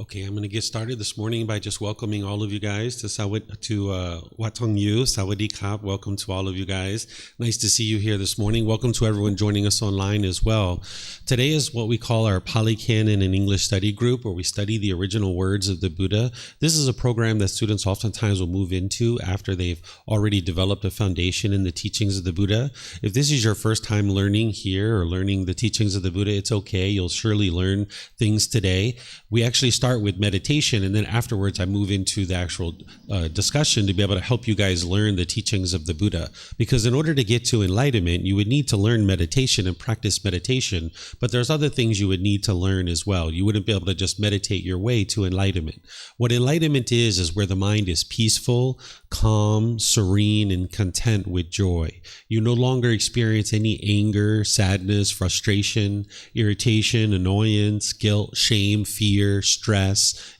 Okay, I'm going to get started this morning by just welcoming all of you guys to Wat Tung You, Sawadee Kap. Welcome to all of you guys. Nice to see you here this morning. Welcome to everyone joining us online as well. Today is what we call our Pali Canon and English study group, where we study the original words of the Buddha. This is a program that students oftentimes will move into after they've already developed a foundation in the teachings of the Buddha. If this is your first time learning here or learning the teachings of the Buddha, it's okay. You'll surely learn things today. We actually start with meditation, and then afterwards I move into the actual discussion to be able to help you guys learn the teachings of the Buddha. Because in order to get to enlightenment, you would need to learn meditation and practice meditation, but there's other things you would need to learn as well. You wouldn't be able to just meditate your way to enlightenment. What enlightenment is where the mind is peaceful, calm, serene, and content with joy. You no longer experience any anger, sadness, frustration, irritation, annoyance, guilt, shame, fear, stress,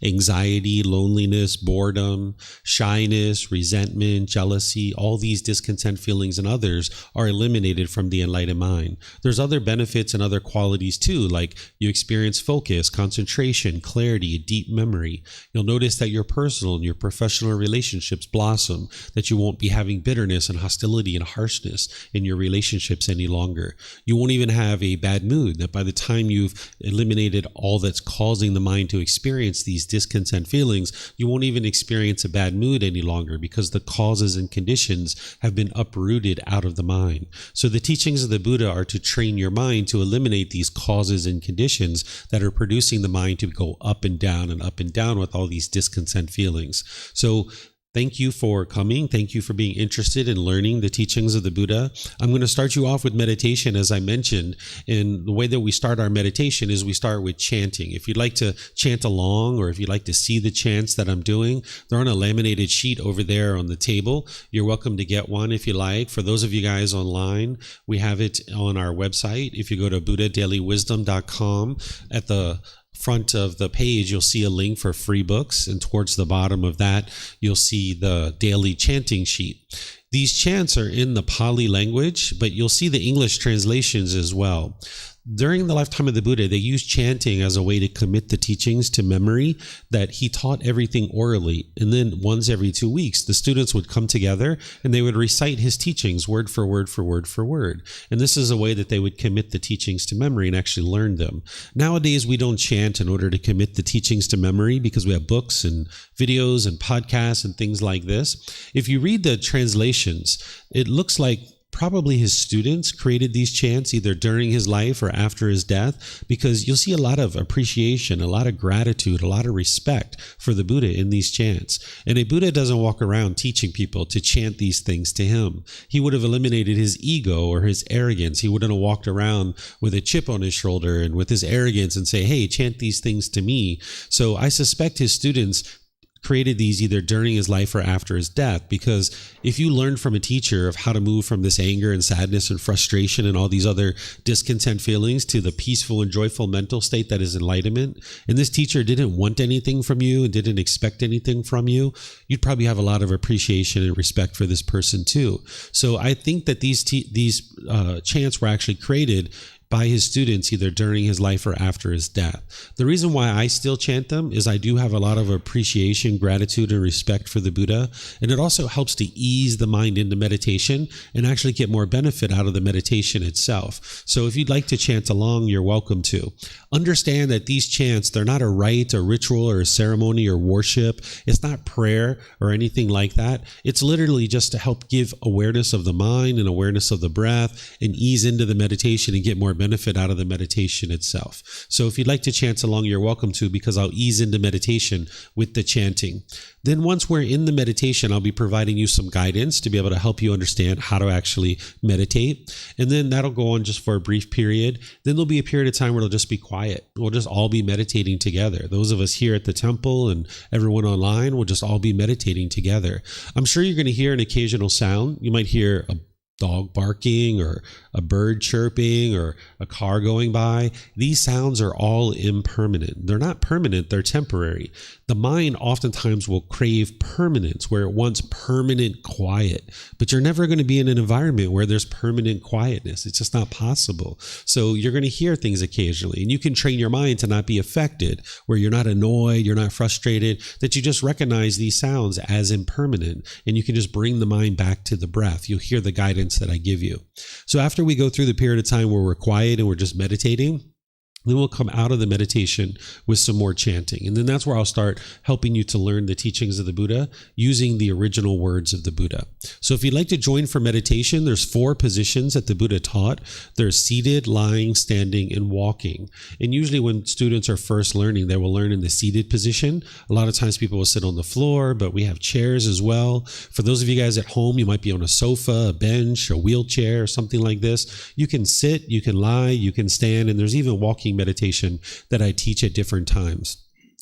anxiety, loneliness, boredom, shyness, resentment, jealousy. All these discontent feelings and others are eliminated from the enlightened mind. There's other benefits and other qualities too, like you experience focus, concentration, clarity, deep memory. You'll notice that your personal and your professional relationships blossom, that you won't be having bitterness and hostility and harshness in your relationships any longer. You won't even have a bad mood, that by the time you've eliminated all that's causing the mind to experience these discontent feelings, you won't even experience a bad mood any longer, because the causes and conditions have been uprooted out of the mind. So the teachings of the Buddha are to train your mind to eliminate these causes and conditions that are producing the mind to go up and down with all these discontent feelings. So thank you for coming. Thank you for being interested in learning the teachings of the Buddha. I'm going to start you off with meditation, as I mentioned. And the way that we start our meditation is we start with chanting. If you'd like to chant along, or if you'd like to see the chants that I'm doing, they're on a laminated sheet over there on the table. You're welcome to get one if you like. For those of you guys online, we have it on our website. If you go to buddhadailywisdom.com, at the front of the page, you'll see a link for free books, and towards the bottom of that, you'll see the daily chanting sheet. These chants are in the Pali language, but you'll see the English translations as well. During the lifetime of the Buddha, they used chanting as a way to commit the teachings to memory, that he taught everything orally. And then once every 2 weeks, the students would come together and they would recite his teachings word for word for word for word. And this is a way that they would commit the teachings to memory and actually learn them. Nowadays, we don't chant in order to commit the teachings to memory, because we have books and videos and podcasts and things like this. If you read the translations, it looks like probably his students created these chants either during his life or after his death, because you'll see a lot of appreciation, a lot of gratitude, a lot of respect for the Buddha in these chants. And a Buddha doesn't walk around teaching people to chant these things to him. He would have eliminated his ego or his arrogance. He wouldn't have walked around with a chip on his shoulder and with his arrogance and say, hey, chant these things to me. So I suspect his students created these either during his life or after his death, because if you learn from a teacher of how to move from this anger and sadness and frustration and all these other discontent feelings to the peaceful and joyful mental state that is enlightenment, and this teacher didn't want anything from you and didn't expect anything from you, you'd probably have a lot of appreciation and respect for this person too. So I think that these chants were actually created by his students either during his life or after his death. The reason why I still chant them is I do have a lot of appreciation, gratitude, and respect for the Buddha, and it also helps to ease the mind into meditation and actually get more benefit out of the meditation itself. So if you'd like to chant along, you're welcome to. Understand that these chants, they're not a rite, a ritual, or a ceremony or worship. It's not prayer or anything like that. It's literally just to help give awareness of the mind and awareness of the breath and ease into the meditation and get more benefit out of the meditation itself. So if you'd like to chant along, you're welcome to, because I'll ease into meditation with the chanting. Then once we're in the meditation, I'll be providing you some guidance to be able to help you understand how to actually meditate. And then that'll go on just for a brief period. Then there'll be a period of time where it'll just be quiet. We'll just all be meditating together. Those of us here at the temple and everyone online will just all be meditating together. I'm sure you're going to hear an occasional sound. You might hear dog barking or a bird chirping or a car going by. These sounds are all impermanent. They're not permanent, they're temporary. The mind oftentimes will crave permanence, where it wants permanent quiet, but you're never going to be in an environment where there's permanent quietness. It's just not possible. So you're going to hear things occasionally, and you can train your mind to not be affected, where you're not annoyed, you're not frustrated, that you just recognize these sounds as impermanent, and you can just bring the mind back to the breath. You'll hear the guidance that I give you. So after we go through the period of time where we're quiet and we're just meditating, then we'll come out of the meditation with some more chanting. And then that's where I'll start helping you to learn the teachings of the Buddha using the original words of the Buddha. So if you'd like to join for meditation, there's 4 positions that the Buddha taught. There's seated, lying, standing, and walking. And usually when students are first learning, they will learn in the seated position. A lot of times people will sit on the floor, but we have chairs as well. For those of you guys at home, you might be on a sofa, a bench, a wheelchair, or something like this. You can sit, you can lie, you can stand, and there's even walking meditation that I teach at different times.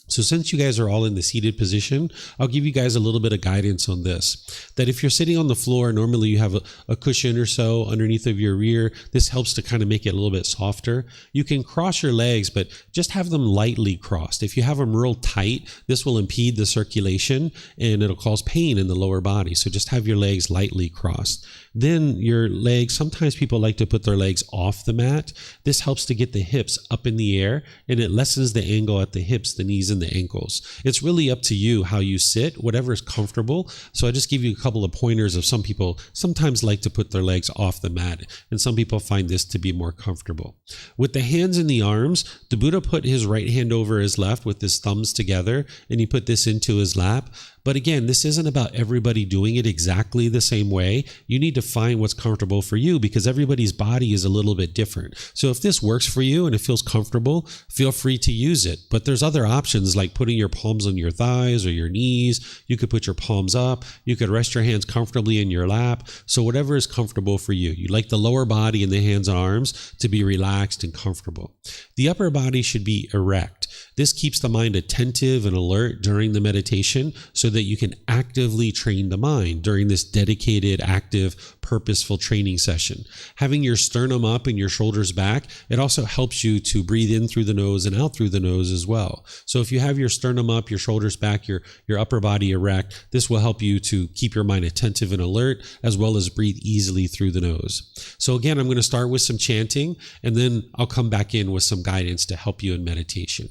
So since you guys are all in the seated position, I'll give you guys a little bit of guidance on this. That if you're sitting on the floor, normally you have a cushion or so underneath of your rear. This helps to kind of make it a little bit softer. You can cross your legs, but just have them lightly crossed. If you have them real tight, this will impede the circulation and it'll cause pain in the lower body. So just have your legs lightly crossed. Then your legs, sometimes people like to put their legs off the mat. This helps to get the hips up in the air, and it lessens the angle at the hips, the knees, and the ankles. It's really up to you how you sit, whatever is comfortable. So I just give you a couple of pointers of some people sometimes like to put their legs off the mat, and some people find this to be more comfortable. With the hands and the arms, the Buddha put his right hand over his left with his thumbs together, and he put this into his lap. But again, this isn't about everybody doing it exactly the same way. You need to find what's comfortable for you, because everybody's body is a little bit different. So if this works for you and it feels comfortable, feel free to use it. But there's other options like putting your palms on your thighs or your knees. You could put your palms up. You could rest your hands comfortably in your lap. So whatever is comfortable for you. You like the lower body and the hands and arms to be relaxed and comfortable. The upper body should be erect. This keeps the mind attentive and alert during the meditation so that you can actively train the mind during this dedicated, active, purposeful training session. Having your sternum up and your shoulders back, it also helps you to breathe in through the nose and out through the nose as well. So if you have your sternum up, your shoulders back, your upper body erect, this will help you to keep your mind attentive and alert, as well as breathe easily through the nose. So again, I'm going to start with some chanting, and then I'll come back in with some guidance to help you in meditation.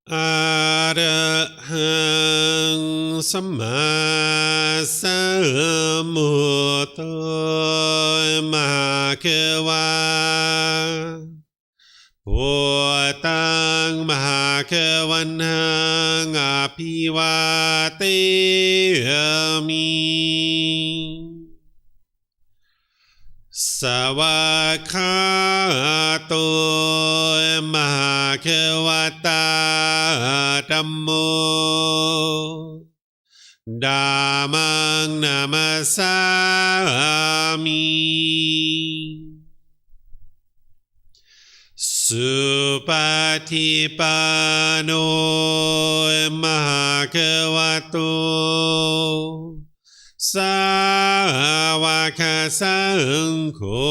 Arahang Samma Sambuddho Mahakawa Wat Tung Mahakavanhang Apivateyami Savakato Mahakavata Dhammo Dhammang Namasami Supatipano Mahakavato Sāvaka Saṅkho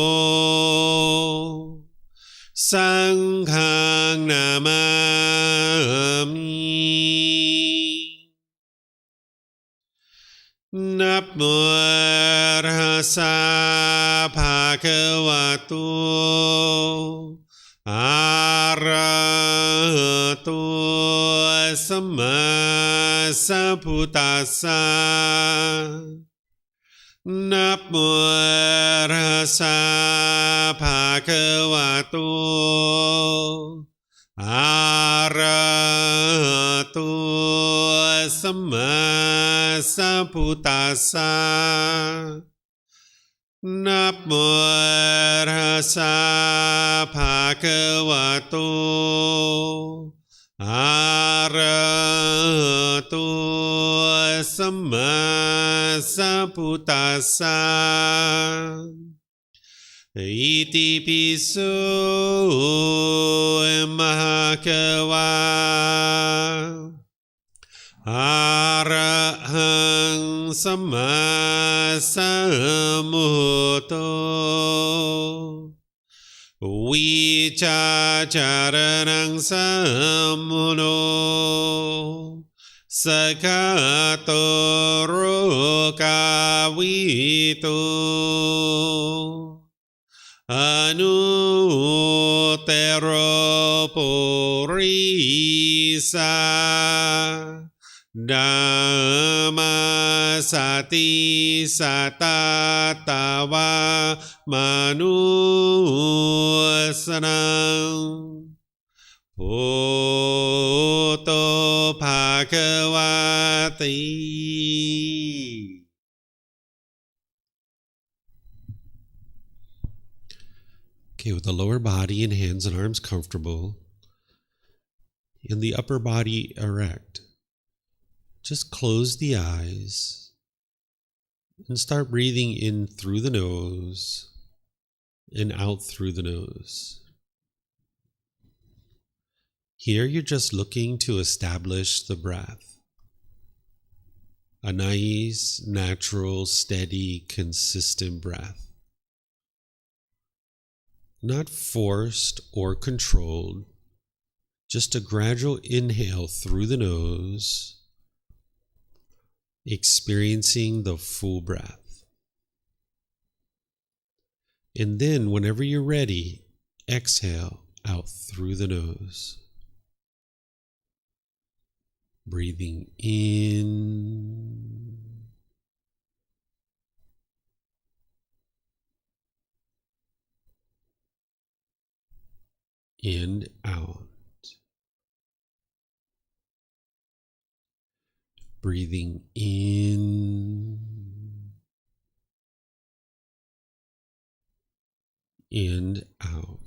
Saṅghang Namami Namo Tassa Bhagavato Arahato Samma Sambuddhassa Namo Tassa Bhagavato Arahato Samma Sambuddhassa Namo Tassa Bhagavato Arahato Samma Sambuddhassa Iti piso Mahakava Arahang Samma Sambuddho Vichacharanang Sammuno Sakato Rukavito Anuttaro Purisa Dhamma Sati Satatawa Manusanam Bhutto Bhagavati. Okay, with the lower body and hands and arms comfortable, and the upper body erect, just close the eyes and start breathing in through the nose and out through the nose. Here you're just looking to establish the breath. A nice, natural, steady, consistent breath. Not forced or controlled, just a gradual inhale through the nose, experiencing the full breath. And then, whenever you're ready, exhale out through the nose. Breathing in and out. Breathing in and out.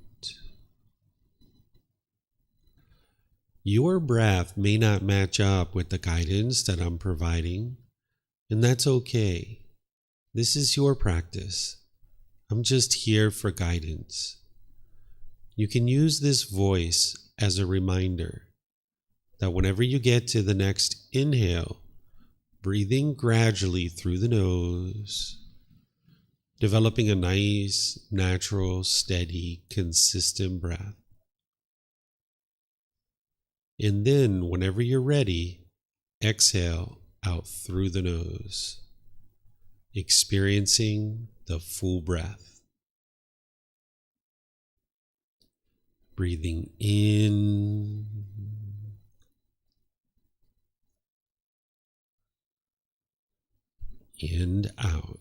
Your breath may not match up with the guidance that I'm providing, and that's okay. This is your practice. I'm just here for guidance. You can use this voice as a reminder that whenever you get to the next inhale, breathing gradually through the nose, developing a nice, natural, steady, consistent breath. And then, whenever you're ready, exhale out through the nose, experiencing the full breath. Breathing in and out.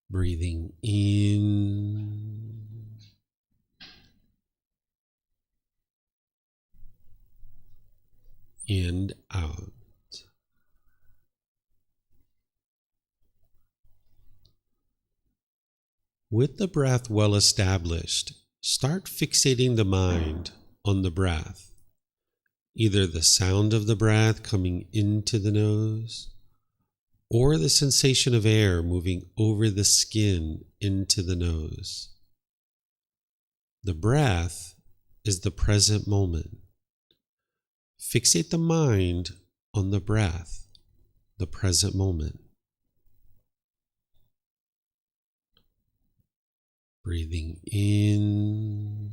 Breathing in and out. With the breath well established, start fixating the mind on the breath, either the sound of the breath coming into the nose, or the sensation of air moving over the skin into the nose. The breath is the present moment. Fixate the mind on the breath, the present moment. Breathing in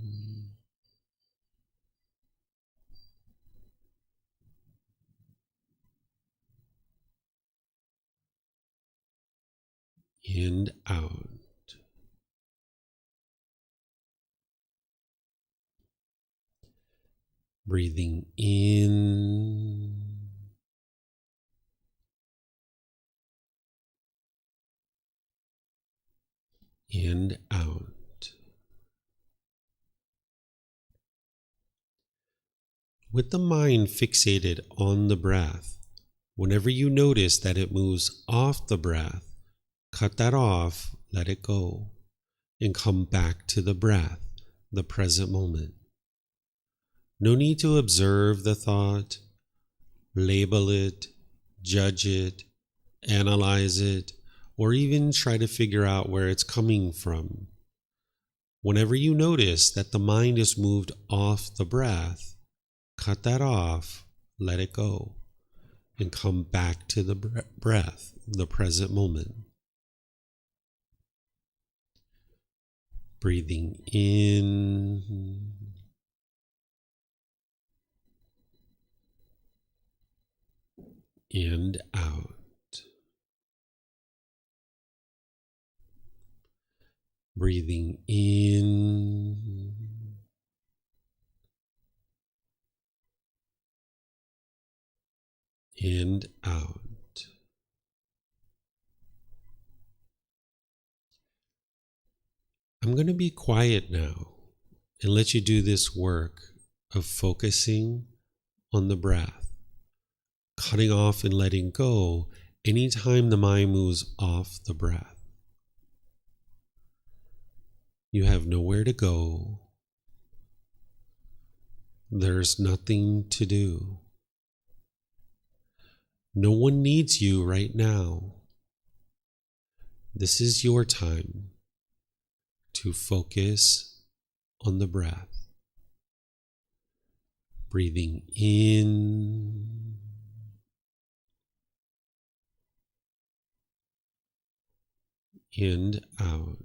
and out. Breathing in and out. With the mind fixated on the breath, whenever you notice that it moves off the breath, cut that off, let it go, and come back to the breath, the present moment. No need to observe the thought, label it, judge it, analyze it, or even try to figure out where it's coming from. Whenever you notice that the mind is moved off the breath, cut that off, let it go, and come back to the breath, the present moment. Breathing in and out. Breathing in and out. I'm going to be quiet now and let you do this work of focusing on the breath, cutting off and letting go anytime the mind moves off the breath. You have nowhere to go. There's nothing to do. No one needs you right now. This is your time to focus on the breath. Breathing in and out.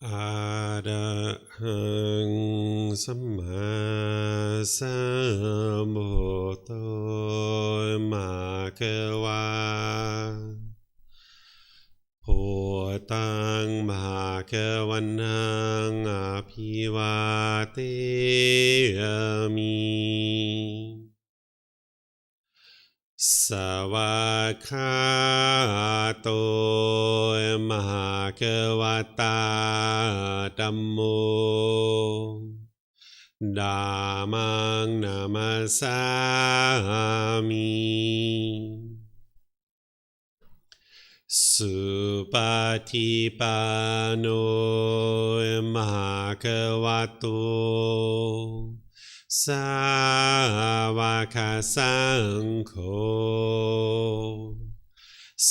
อะระหังสัมมาสัมพุทโธมะคะวะพุทธังมหาคะวันนังอภิวาเทมิสวากขาโตมหาคะวตาธัมโมธัมมังนามัสสามิสุปฏิปันโนมหาคะวะโตสาวกสังโฆ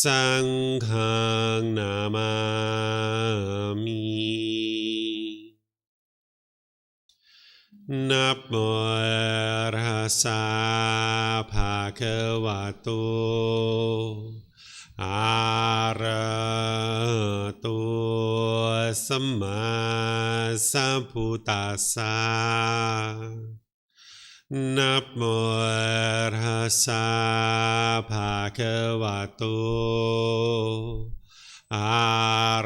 สังฆังนามามินะโมตัสสะภะคะวะโตอะระหะโตสัมมาสัมพุทธัสสะนะโมตัสสะภะคะวะโตอะ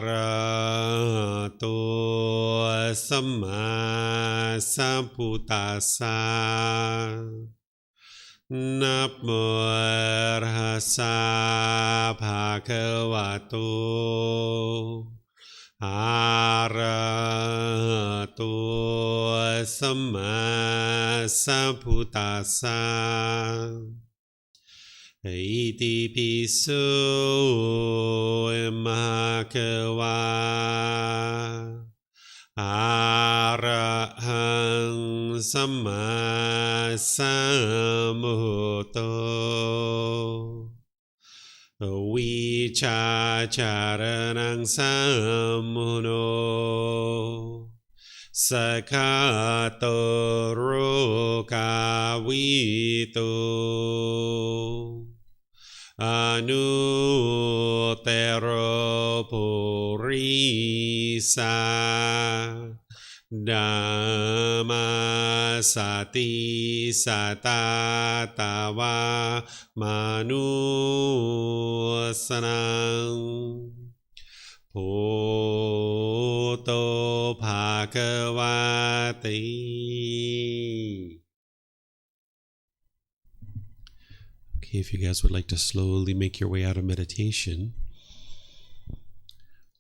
ระหะโตสัมมาสัมพุทธัสสะนะโมตัสสะภะคะวะโตอะระหะโตสัมมาสัมพุทธัสสะอิติปิโสมะคะวะอะระหังสัมมาสัมพุทโธวิชาจารณังสัมมุโนสกขาโตโรกาวิโตอนุเตโรปุริสาธัมมาสติสัตตาตาวามนุสนังพุทโธภะคะวะติ Okay, if you guys would like to slowly make your way out of meditation.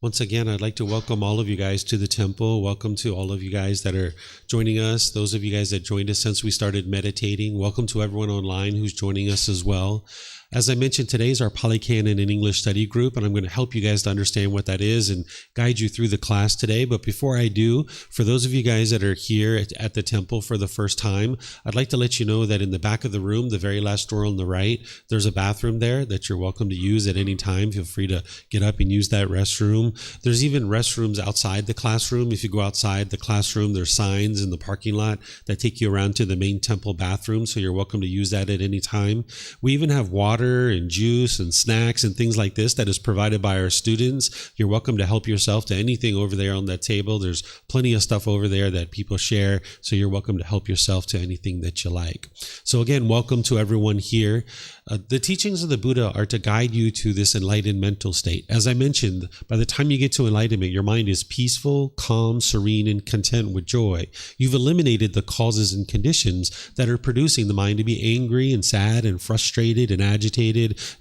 Once again, I'd like to welcome all of you guys to the temple. Welcome to all of you guys that are joining us. Those of you guys that joined us since we started meditating. Welcome to everyone online who's joining us as well. As I mentioned, today is our Pali Canon and English study group, and I'm going to help you guys to understand what that is and guide you through the class today. But before I do, for those of you guys that are here at the temple for the first time, I'd like to let you know that in the back of the room, the very last door on the right, there's a bathroom there that you're welcome to use at any time. Feel free to get up and use that restroom. There's even restrooms outside the classroom. If you go outside the classroom, there's signs in the parking lot that take you around to the main temple bathroom, so you're welcome to use that at any time. We even have water and juice and snacks and things like this that is provided by our students. You're welcome to help yourself to anything over there on that table. There's plenty of stuff over there that people share, so you're welcome to help yourself to anything that you like. So again, welcome to everyone here. The teachings of the Buddha are to guide you to this enlightened mental state. As I mentioned, by the time you get to enlightenment, your mind is peaceful, calm, serene, and content with joy. You've eliminated the causes and conditions that are producing the mind to be angry and sad and frustrated and agitated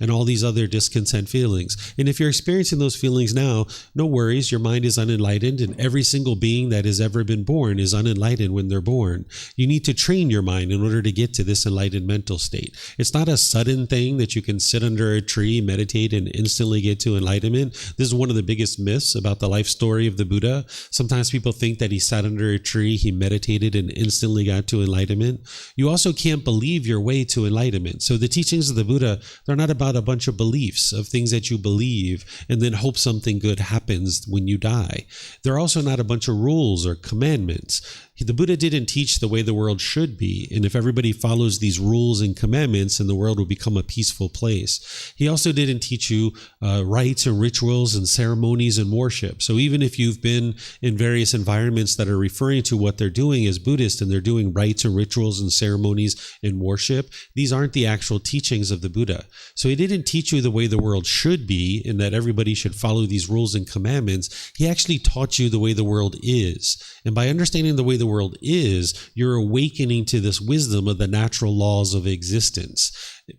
and all these other discontent feelings. And if you're experiencing those feelings now, no worries, your mind is unenlightened, and every single being that has ever been born is unenlightened when they're born. You need to train your mind in order to get to this enlightened mental state. It's not a sudden thing that you can sit under a tree, meditate, and instantly get to enlightenment. This is one of the biggest myths about the life story of the Buddha. Sometimes people think that he sat under a tree, he meditated, and instantly got to enlightenment. You also can't believe your way to enlightenment. So the teachings of the Buddha, they're not about a bunch of beliefs, of things that you believe and then hope something good happens when you die. They're also not a bunch of rules or commandments. The Buddha didn't teach the way the world should be, and if everybody follows these rules and commandments, then the world will become a peaceful place. He also didn't teach you rites and rituals and ceremonies and worship. So even if you've been in various environments that are referring to what they're doing as Buddhist, and they're doing rites and rituals and ceremonies and worship, these aren't the actual teachings of the Buddha. So he didn't teach you the way the world should be, and that everybody should follow these rules and commandments. He actually taught you the way the world is. And by understanding the way the world is, you're awakening to this wisdom of the natural laws of existence.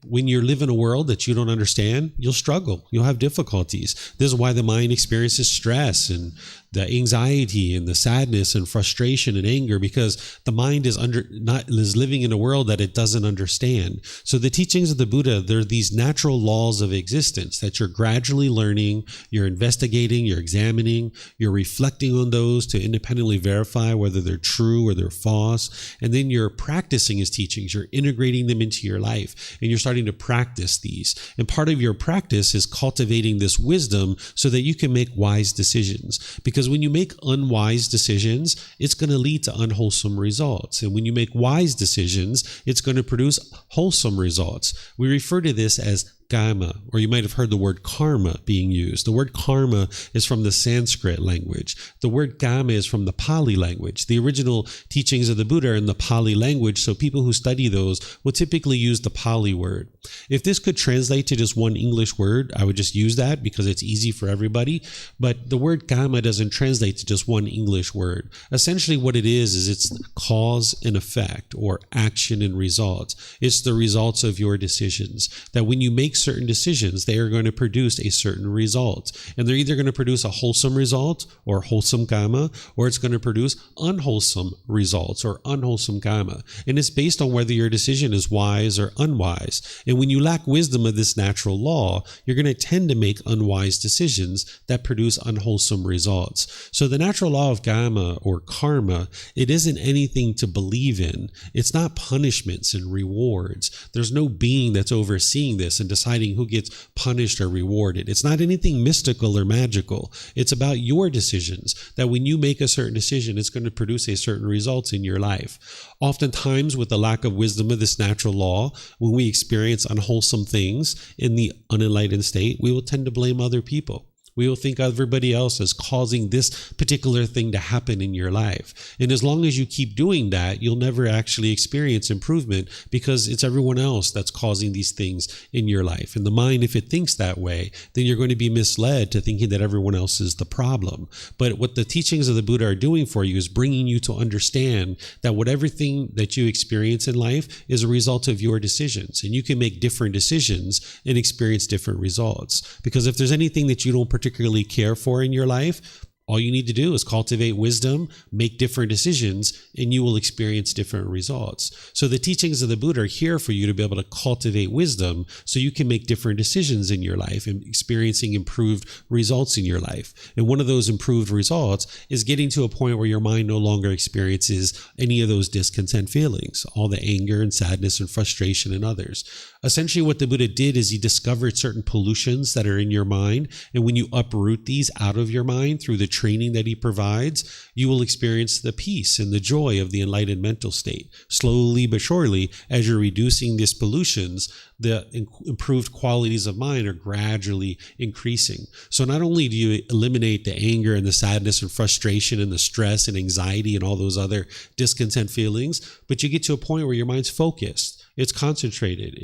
When you live in a world that you don't understand, you'll struggle. You'll have difficulties. This is why the mind experiences stress and the anxiety and the sadness and frustration and anger, because the mind is living in a world that it doesn't understand. So the teachings of the Buddha, they're these natural laws of existence that you're gradually learning, you're investigating, you're examining, you're reflecting on those to independently verify whether they're true or they're false. And then you're practicing his teachings. You're integrating them into your life, and you're starting to practice these. And part of your practice is cultivating this wisdom so that you can make wise decisions. Because when you make unwise decisions, it's going to lead to unwholesome results. And when you make wise decisions, it's going to produce wholesome results. We refer to this as Gama, or you might have heard the word karma being used. The word karma is from the Sanskrit language. The word Gama is from the Pali language. The original teachings of the Buddha are in the Pali language, so people who study those will typically use the Pali word. If this could translate to just one English word, I would just use that because it's easy for everybody. But the word Gama doesn't translate to just one English word. Essentially what it is it's cause and effect, or action and results. It's the results of your decisions. That when you make certain decisions, they are going to produce a certain result. And they're either going to produce a wholesome result, or wholesome Gama, or it's going to produce unwholesome results, or unwholesome Gama. And it's based on whether your decision is wise or unwise. And when you lack wisdom of this natural law, you're going to tend to make unwise decisions that produce unwholesome results. So the natural law of Gama, or karma, it isn't anything to believe in. It's not punishments and rewards. There's no being that's overseeing this and deciding who gets punished or rewarded. It's not anything mystical or magical. It's about your decisions, that when you make a certain decision, it's going to produce a certain result in your life. Oftentimes, with the lack of wisdom of this natural law, when we experience unwholesome things in the unenlightened state, we will tend to blame other people. We will think everybody else is causing this particular thing to happen in your life. And as long as you keep doing that, you'll never actually experience improvement, because it's everyone else that's causing these things in your life. And the mind, if it thinks that way, then you're going to be misled to thinking that everyone else is the problem. But what the teachings of the Buddha are doing for you is bringing you to understand that everything that you experience in life is a result of your decisions. And you can make different decisions and experience different results. Because if there's anything that you don't particularly care for in your life, all you need to do is cultivate wisdom, make different decisions, and you will experience different results. So the teachings of the Buddha are here for you to be able to cultivate wisdom so you can make different decisions in your life and experiencing improved results in your life. And one of those improved results is getting to a point where your mind no longer experiences any of those discontent feelings, all the anger and sadness and frustration in others. Essentially what the Buddha did is he discovered certain pollutions that are in your mind, and when you uproot these out of your mind through the training that he provides, you will experience the peace and the joy of the enlightened mental state. Slowly but surely, as you're reducing these pollutions, the improved qualities of mind are gradually increasing. So not only do you eliminate the anger and the sadness and frustration and the stress and anxiety and all those other discontent feelings, but you get to a point where your mind's focused. It's concentrated,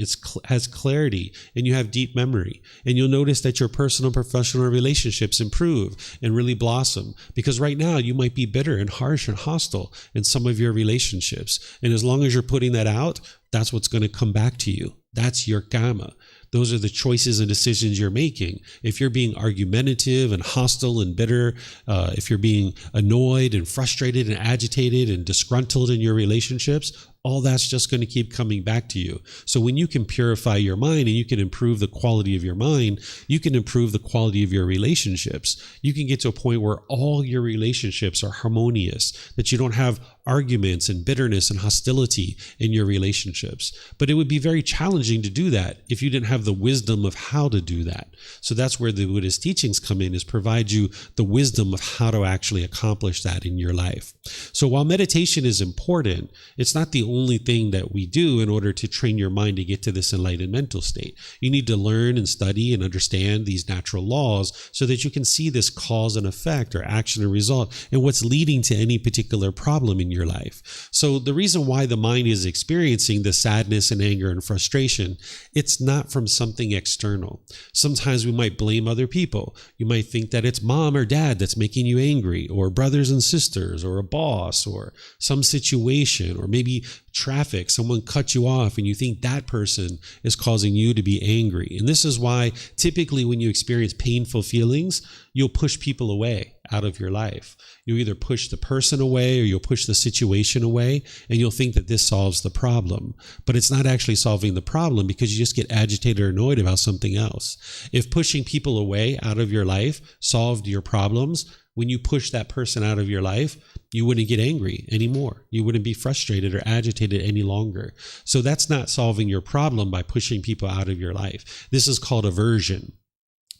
has clarity, and you have deep memory. And you'll notice that your personal and professional relationships improve and really blossom. Because right now you might be bitter and harsh and hostile in some of your relationships. And as long as you're putting that out, that's what's going to come back to you. That's your karma. Those are the choices and decisions you're making. If you're being argumentative and hostile and bitter, if you're being annoyed and frustrated and agitated and disgruntled in your relationships, all that's just going to keep coming back to you. So when you can purify your mind and you can improve the quality of your mind, you can improve the quality of your relationships. You can get to a point where all your relationships are harmonious, that you don't have arguments and bitterness and hostility in your relationships. But it would be very challenging to do that if you didn't have have the wisdom of how to do that. So that's where the Buddha's teachings come in, is provide you the wisdom of how to actually accomplish that in your life. So while meditation is important, it's not the only thing that we do in order to train your mind to get to this enlightened mental state. You need to learn and study and understand these natural laws so that you can see this cause and effect, or action and result, and what's leading to any particular problem in your life. So the reason why the mind is experiencing the sadness and anger and frustration, it's not from something external. Sometimes we might blame other people. You might think that it's mom or dad that's making you angry, or brothers and sisters, or a boss, or some situation, or maybe traffic, someone cut you off and you think that person is causing you to be angry. And this is why typically when you experience painful feelings, you'll push people away out of your life. You either push the person away or you'll push the situation away, and you'll think that this solves the problem. But it's not actually solving the problem, because you just get agitated or annoyed about something else. If pushing people away out of your life solved your problems, when you push that person out of your life, you wouldn't get angry anymore. You wouldn't be frustrated or agitated any longer. So that's not solving your problem by pushing people out of your life. This is called aversion.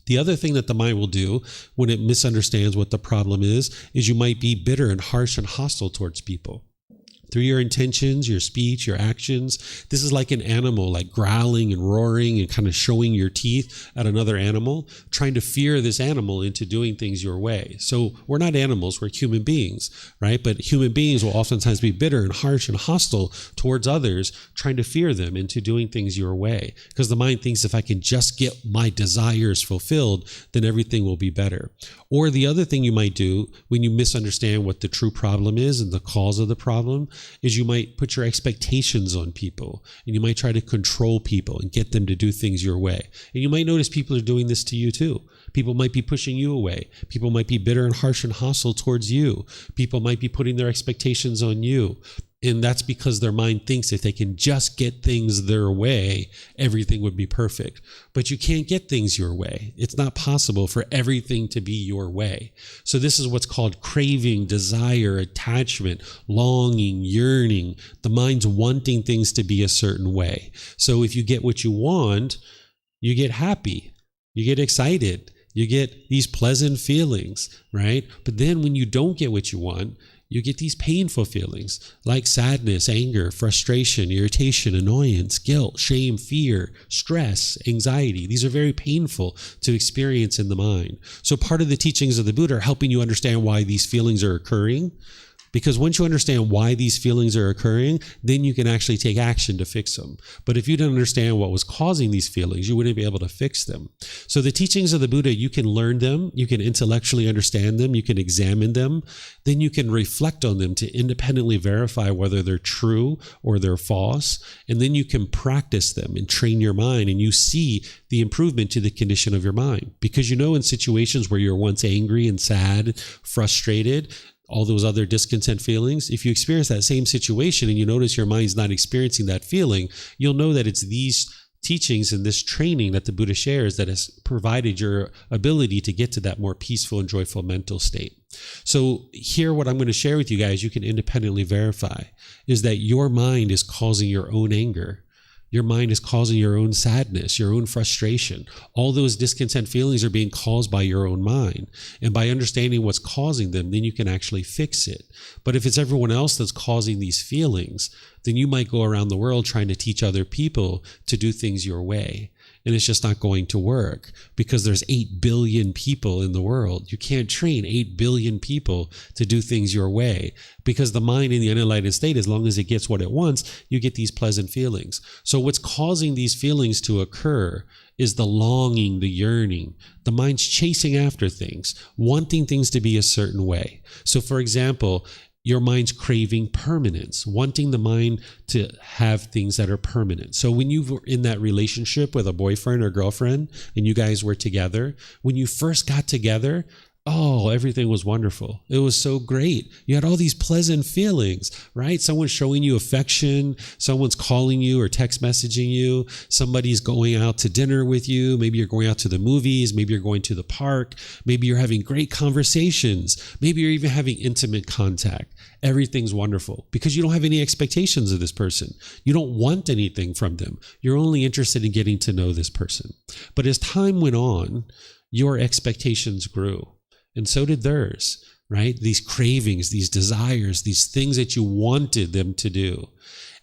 The other thing that the mind will do when it misunderstands what the problem is you might be bitter and harsh and hostile towards people. Through your intentions, your speech, your actions. This is like an animal, like growling and roaring and kind of showing your teeth at another animal, trying to fear this animal into doing things your way. So we're not animals, we're human beings, right? But human beings will oftentimes be bitter and harsh and hostile towards others, trying to fear them into doing things your way. Because the mind thinks, if I can just get my desires fulfilled, then everything will be better. Or the other thing you might do when you misunderstand what the true problem is and the cause of the problem is you might put your expectations on people, and you might try to control people and get them to do things your way. And you might notice people are doing this to you too. People might be pushing you away. People might be bitter and harsh and hostile towards you. People might be putting their expectations on you. And that's because their mind thinks if they can just get things their way, everything would be perfect. But you can't get things your way. It's not possible for everything to be your way. So this is what's called craving, desire, attachment, longing, yearning. The mind's wanting things to be a certain way. So if you get what you want, you get happy, you get excited, you get these pleasant feelings, right? But then when you don't get what you want, you get these painful feelings like sadness, anger, frustration, irritation, annoyance, guilt, shame, fear, stress, anxiety. These are very painful to experience in the mind. So part of the teachings of the Buddha are helping you understand why these feelings are occurring. Because once you understand why these feelings are occurring, then you can actually take action to fix them. But if you didn't understand what was causing these feelings, you wouldn't be able to fix them. So the teachings of the Buddha, you can learn them, you can intellectually understand them, you can examine them, then you can reflect on them to independently verify whether they're true or they're false, and then you can practice them and train your mind, and you see the improvement to the condition of your mind. Because you know in situations where you're once angry and sad, frustrated, all those other discontent feelings, if you experience that same situation and you notice your mind's not experiencing that feeling, you'll know that it's these teachings and this training that the Buddha shares that has provided your ability to get to that more peaceful and joyful mental state. So here, what I'm going to share with you guys, you can independently verify, is that your mind is causing your own anger. Your mind is causing your own sadness, your own frustration. All those discontent feelings are being caused by your own mind. And by understanding what's causing them, then you can actually fix it. But if it's everyone else that's causing these feelings, then you might go around the world trying to teach other people to do things your way. And it's just not going to work because there's 8 billion people in the world. You can't train 8 billion people to do things your way because the mind in the unenlightened state, as long as it gets what it wants, you get these pleasant feelings. So what's causing these feelings to occur is the longing, the yearning. The mind's chasing after things, wanting things to be a certain way. So for example, your mind's craving permanence, wanting the mind to have things that are permanent. So when you were in that relationship with a boyfriend or girlfriend and you guys were together, when you first got together, Oh, everything was wonderful. It was so great. You had all these pleasant feelings, right? Someone's showing you affection. Someone's calling you or text messaging you. Somebody's going out to dinner with you. Maybe you're going out to the movies. Maybe you're going to the park. Maybe you're having great conversations. Maybe you're even having intimate contact. Everything's wonderful because you don't have any expectations of this person. You don't want anything from them. You're only interested in getting to know this person. But as time went on, your expectations grew. And so did theirs, right? These cravings, these desires, these things that you wanted them to do.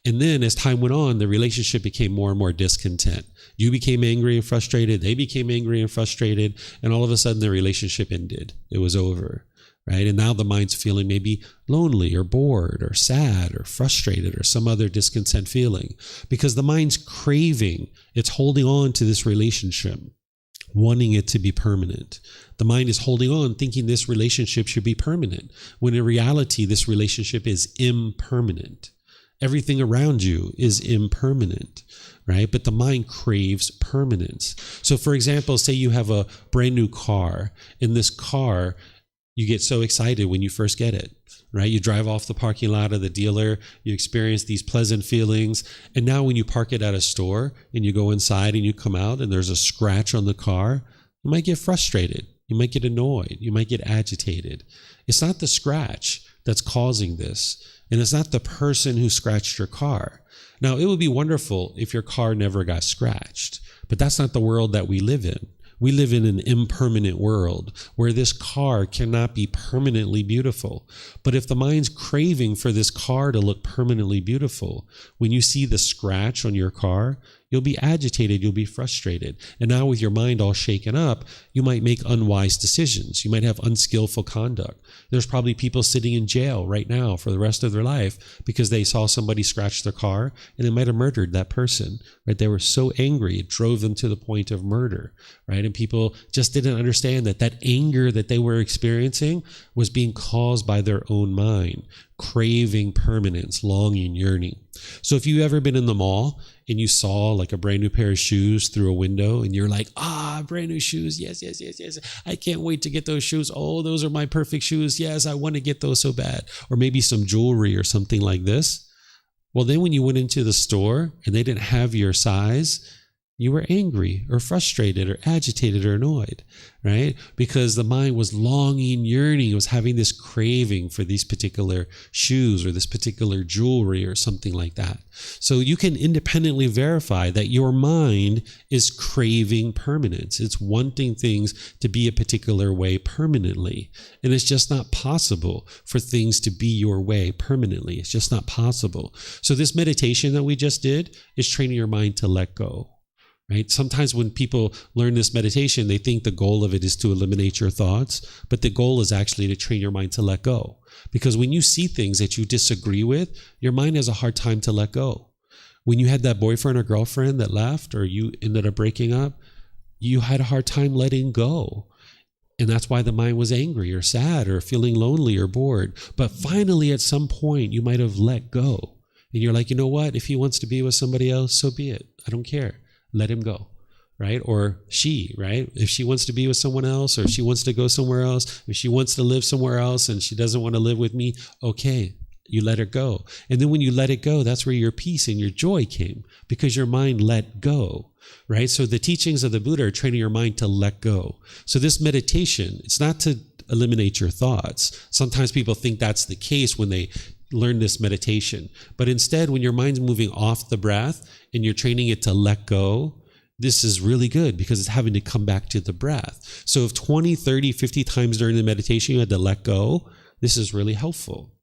And then as time went on, the relationship became more and more discontent. You became angry and frustrated. They became angry and frustrated. And all of a sudden, the relationship ended. It was over, right? And now the mind's feeling maybe lonely or bored or sad or frustrated or some other discontent feeling because the mind's craving. It's holding on to this relationship, wanting it to be permanent. The mind is holding on, thinking this relationship should be permanent, when in reality, this relationship is impermanent. Everything around you is impermanent, right? But the mind craves permanence. So for example, say you have a brand new car. In this car, you get so excited when you first get it, right? You drive off the parking lot of the dealer, you experience these pleasant feelings. And now when you park it at a store and you go inside and you come out and there's a scratch on the car, you might get frustrated. You might get annoyed. You might get agitated. It's not the scratch that's causing this. And it's not the person who scratched your car. Now, it would be wonderful if your car never got scratched, but that's not the world that we live in. We live in an impermanent world where this car cannot be permanently beautiful. But if the mind's craving for this car to look permanently beautiful, when you see the scratch on your car, you'll be agitated, you'll be frustrated. And now with your mind all shaken up, you might make unwise decisions. You might have unskillful conduct. There's probably people sitting in jail right now for the rest of their life because they saw somebody scratch their car and they might have murdered that person, right? They were so angry, it drove them to the point of murder, right? And people just didn't understand that that anger that they were experiencing was being caused by their own mind, craving permanence, longing, yearning. So if you've ever been in the mall and you saw like a brand new pair of shoes through a window and you're like, brand new shoes. Yes. I can't wait to get those shoes. Oh, those are my perfect shoes. Yes, I want to get those so bad. Or maybe some jewelry or something like this. Well, then when you went into the store and they didn't have your size, you were angry or frustrated or agitated or annoyed, right? Because the mind was longing, yearning, it was having this craving for these particular shoes or this particular jewelry or something like that. So you can independently verify that your mind is craving permanence. It's wanting things to be a particular way permanently. And it's just not possible for things to be your way permanently. It's just not possible. So this meditation that we just did is training your mind to let go. Right? Sometimes when people learn this meditation, they think the goal of it is to eliminate your thoughts, but the goal is actually to train your mind to let go. Because when you see things that you disagree with, your mind has a hard time to let go. When you had that boyfriend or girlfriend that left, or you ended up breaking up, you had a hard time letting go. And that's why the mind was angry or sad or feeling lonely or bored. But finally, at some point, you might have let go. And you're like, you know what? If he wants to be with somebody else, so be it. I don't care. Let him go, right? Or she, right? If she wants to be with someone else, or if she wants to go somewhere else, if she wants to live somewhere else and she doesn't want to live with me, okay, you let her go. And then when you let it go, that's where your peace and your joy came, because your mind let go, right? So the teachings of the Buddha are training your mind to let go. So this meditation, it's not to eliminate your thoughts. Sometimes people think that's the case when they learn this meditation. But instead, when your mind's moving off the breath and you're training it to let go, this is really good because it's having to come back to the breath. So if 20, 30, 50 times during the meditation you had to let go, this is really helpful,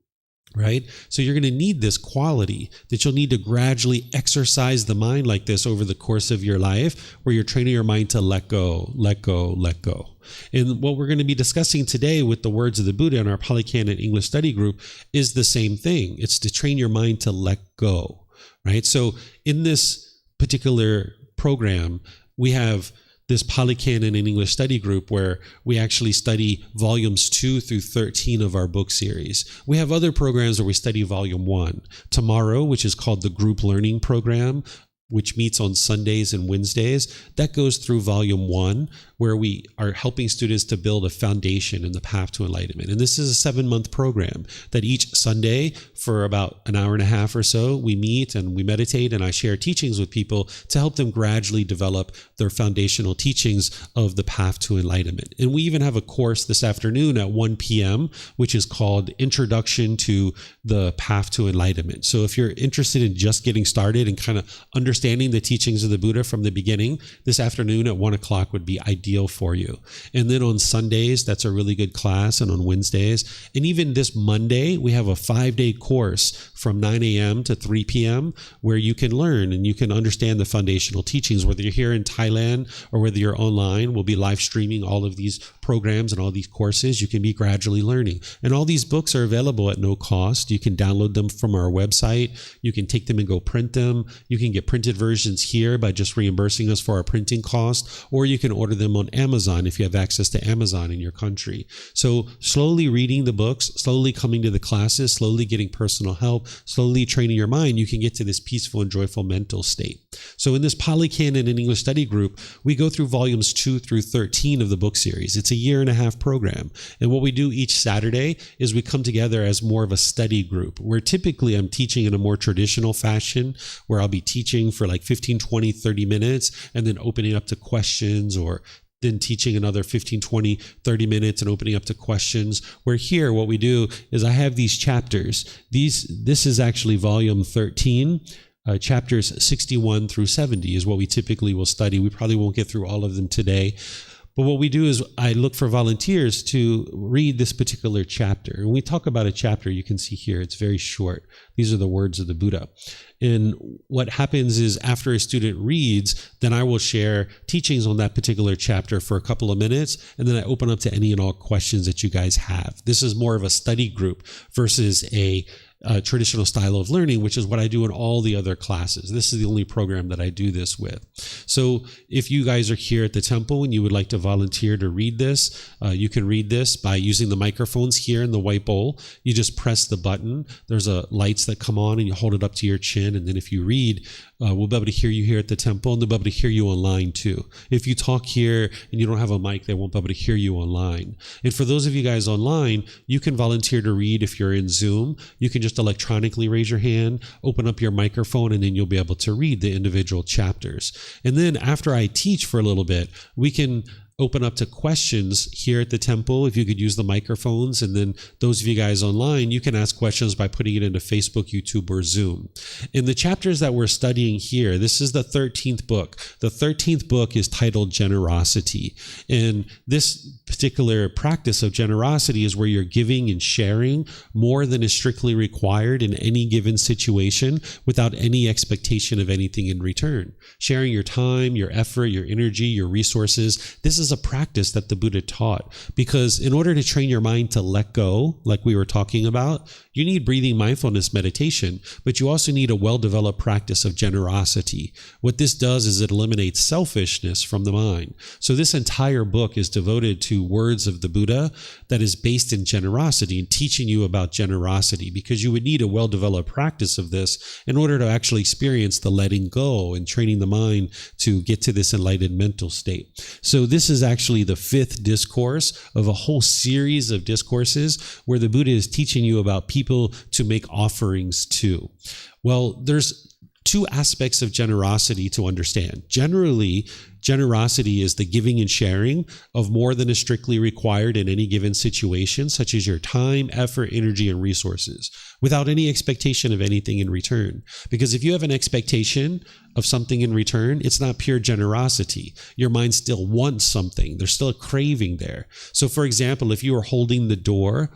right? So you're going to need this quality that you'll need to gradually exercise the mind like this over the course of your life, where you're training your mind to let go, let go, let go. And what we're going to be discussing today with the words of the Buddha in our Pali Canon English study group is the same thing. It's to train your mind to let go, right? So in this particular program, we have this Pali Canon and English study group where we actually study volumes 2 through 13 of our book series. We have other programs where we study volume 1. Tomorrow, which is called the group learning program, which meets on Sundays and Wednesdays, that goes through volume 1, where we are helping students to build a foundation in the path to enlightenment. And this is a 7-month program that each Sunday for about an hour and a half or so, we meet and we meditate, and I share teachings with people to help them gradually develop their foundational teachings of the path to enlightenment. And we even have a course this afternoon at 1 p.m., which is called Introduction to the Path to Enlightenment. So if you're interested in just getting started and kind of understanding the teachings of the Buddha from the beginning, this afternoon at 1 o'clock would be ideal for you. And then on Sundays, that's a really good class, and on Wednesdays. And even this Monday, we have a 5-day course from 9 a.m. to 3 p.m. where you can learn and you can understand the foundational teachings, whether you're here in Thailand or whether you're online. We'll be live streaming all of these programs and all these courses. You can be gradually learning. And all these books are available at no cost. You can download them from our website. You can take them and go print them. You can get printed versions here by just reimbursing us for our printing cost, or you can order them on Amazon if you have access to Amazon in your country. So slowly reading the books, slowly coming to the classes, slowly getting personal help, slowly training your mind, you can get to this peaceful and joyful mental state. So in this Pali Canon and English study group, we go through volumes 2 through 13 of the book series. It's a 1.5-year program. And what we do each Saturday is we come together as more of a study group, where typically I'm teaching in a more traditional fashion, where I'll be teaching for like 15, 20, 30 minutes, and then opening up to questions, or then teaching another 15, 20, 30 minutes and opening up to questions. Where here, what we do is I have these chapters. This is actually volume 13. Chapters 61 through 70 is what we typically will study. We probably won't get through all of them today. But what we do is I look for volunteers to read this particular chapter. And we talk about a chapter, you can see here, it's very short. These are the words of the Buddha. And what happens is after a student reads, then I will share teachings on that particular chapter for a couple of minutes, and then I open up to any and all questions that you guys have. This is more of a study group versus a traditional style of learning, which is what I do in all the other classes. This is the only program that I do this with. So if you guys are here at the temple and you would like to volunteer to read this, you can read this by using the microphones here in the white bowl. You just press the button. There's lights that come on and you hold it up to your chin. And then if you read, we'll be able to hear you here at the temple, and they'll be able to hear you online too. If you talk here and you don't have a mic, they won't be able to hear you online. And for those of you guys online, you can volunteer to read if you're in Zoom. You can just electronically raise your hand, open up your microphone, and then you'll be able to read the individual chapters. And then after I teach for a little bit, we can open up to questions here at the temple if you could use the microphones. And then those of you guys online, you can ask questions by putting it into Facebook, YouTube, or Zoom. In the chapters that we're studying here, this is the 13th book. The 13th book is titled Generosity. And this particular practice of generosity is where you're giving and sharing more than is strictly required in any given situation without any expectation of anything in return. Sharing your time, your effort, your energy, your resources. This is a practice that the Buddha taught, because in order to train your mind to let go, like we were talking about, you need breathing mindfulness meditation, but you also need a well-developed practice of generosity. What this does is it eliminates selfishness from the mind. So this entire book is devoted to words of the Buddha that is based in generosity and teaching you about generosity, because you would need a well-developed practice of this in order to actually experience the letting go and training the mind to get to this enlightened mental state. So this is actually the 5th discourse of a whole series of discourses where the Buddha is teaching you about people to make offerings to. Well, there's 2 aspects of generosity to understand. Generally, generosity is the giving and sharing of more than is strictly required in any given situation, such as your time, effort, energy, and resources, without any expectation of anything in return. Because if you have an expectation of something in return, it's not pure generosity. Your mind still wants something. There's still a craving there. So for example, if you were holding the door,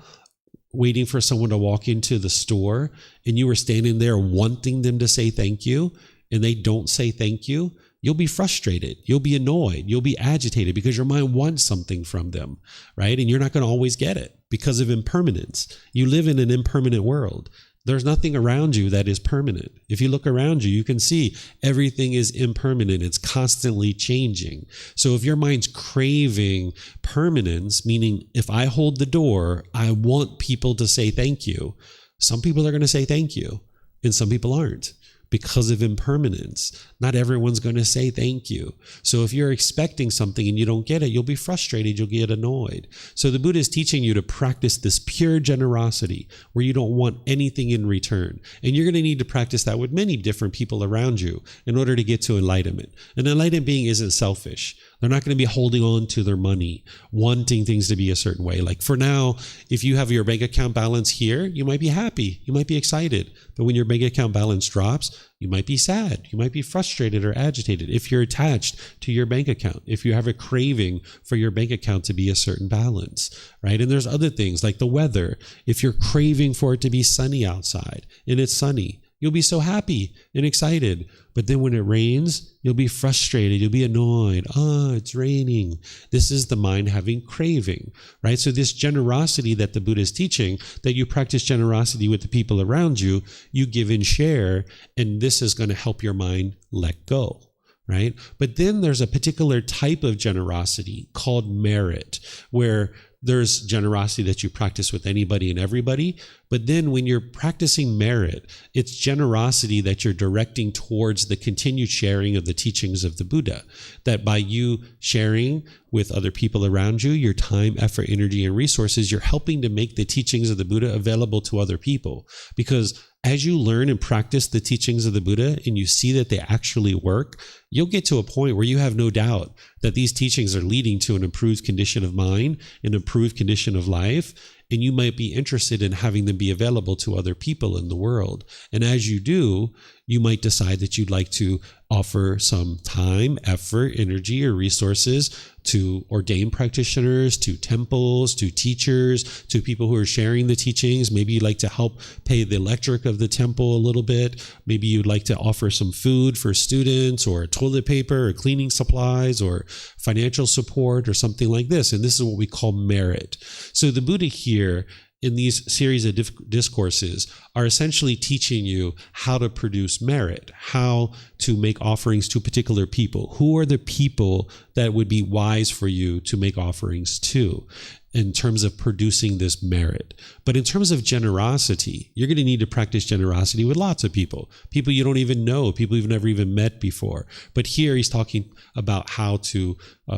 waiting for someone to walk into the store, and you were standing there wanting them to say thank you, and they don't say thank you, you'll be frustrated. You'll be annoyed. You'll be agitated because your mind wants something from them, right? And you're not going to always get it because of impermanence. You live in an impermanent world. There's nothing around you that is permanent. If you look around you, you can see everything is impermanent. It's constantly changing. So if your mind's craving permanence, meaning if I hold the door, I want people to say thank you. Some people are going to say thank you, and some people aren't. because of impermanence. Not everyone's going to say thank you. So if you're expecting something and you don't get it, you'll be frustrated, you'll get annoyed. So the Buddha is teaching you to practice this pure generosity where you don't want anything in return. And you're going to need to practice that with many different people around you in order to get to enlightenment. An enlightened being isn't selfish. They're not going to be holding on to their money, wanting things to be a certain way. Like for now, if you have your bank account balance here, you might be happy, you might be excited. But when your bank account balance drops, you might be sad, you might be frustrated or agitated if you're attached to your bank account, if you have a craving for your bank account to be a certain balance, right? And there's other things like the weather. If you're craving for it to be sunny outside and it's sunny, you'll be so happy and excited. But then when it rains, you'll be frustrated. You'll be annoyed. Oh, it's raining. This is the mind having craving, right? So this generosity that the Buddha is teaching, that you practice generosity with the people around you, you give and share, and this is going to help your mind let go, right? But then there's a particular type of generosity called merit, where there's generosity that you practice with anybody and everybody. But then when you're practicing merit, it's generosity that you're directing towards the continued sharing of the teachings of the Buddha. That by you sharing with other people around you, your time, effort, energy, and resources, you're helping to make the teachings of the Buddha available to other people. Because as you learn and practice the teachings of the Buddha and you see that they actually work, you'll get to a point where you have no doubt that these teachings are leading to an improved condition of mind, an improved condition of life, and you might be interested in having them be available to other people in the world. And as you do, you might decide that you'd like to offer some time, effort, energy, or resources to ordained practitioners, to temples, to teachers, to people who are sharing the teachings. Maybe you'd like to help pay the electric of the temple a little bit. Maybe you'd like to offer some food for students, or toilet paper, or cleaning supplies, or financial support, or something like this. And this is what we call merit. So the Buddha here, in these series of discourses, are essentially teaching you how to produce merit, how to make offerings to particular people. Who are the people that would be wise for you to make offerings to in terms of producing this merit? But in terms of generosity, you're going to need to practice generosity with lots of people you don't even know, people you've never even met before. But here he's talking about how to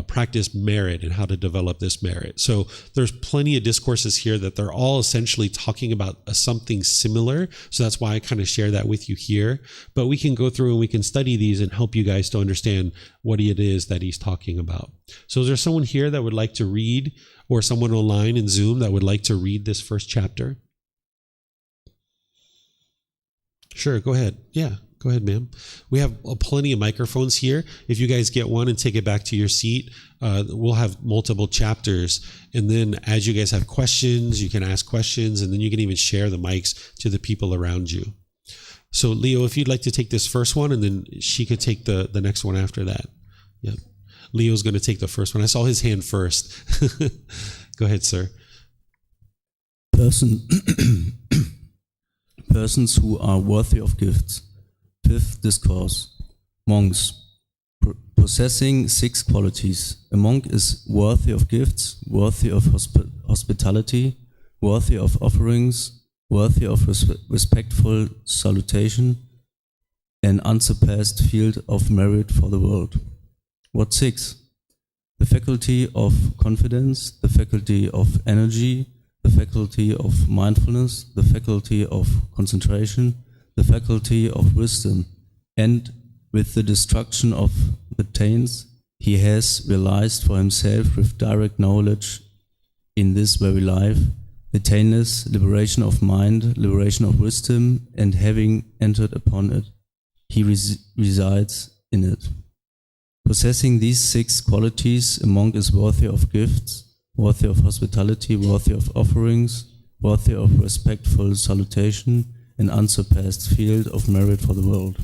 practice merit and how to develop this merit. So there's plenty of discourses here that they're all essentially talking about something similar. So that's why I kind of share that with you here. But we can go through and we can study these and help you guys to understand what it is that he's talking about. So is there someone here that would like to read, or someone online in Zoom that would like to read this first chapter? Sure, go ahead. Yeah, go ahead, ma'am. We have plenty of microphones here. If you guys get one and take it back to your seat, we'll have multiple chapters. And then as you guys have questions, you can ask questions, and then you can even share the mics to the people around you. So Leo, if you'd like to take this first one, and then she could take the next one after that. Yep. Leo's going to take the first one. I saw his hand first. Go ahead, sir. Persons who are worthy of gifts. Fifth discourse. Monks. Possessing 6 qualities. A monk is worthy of gifts, worthy of hospitality, worthy of offerings, worthy of respectful salutation, an unsurpassed field of merit for the world. What 6? The faculty of confidence, the faculty of energy, the faculty of mindfulness, the faculty of concentration, the faculty of wisdom, and with the destruction of the taints, he has realized for himself with direct knowledge in this very life, the taintless liberation of mind, liberation of wisdom, and having entered upon it, he resides in it. Possessing these 6 qualities, a monk is worthy of gifts, worthy of hospitality, worthy of offerings, worthy of respectful salutation, an unsurpassed field of merit for the world.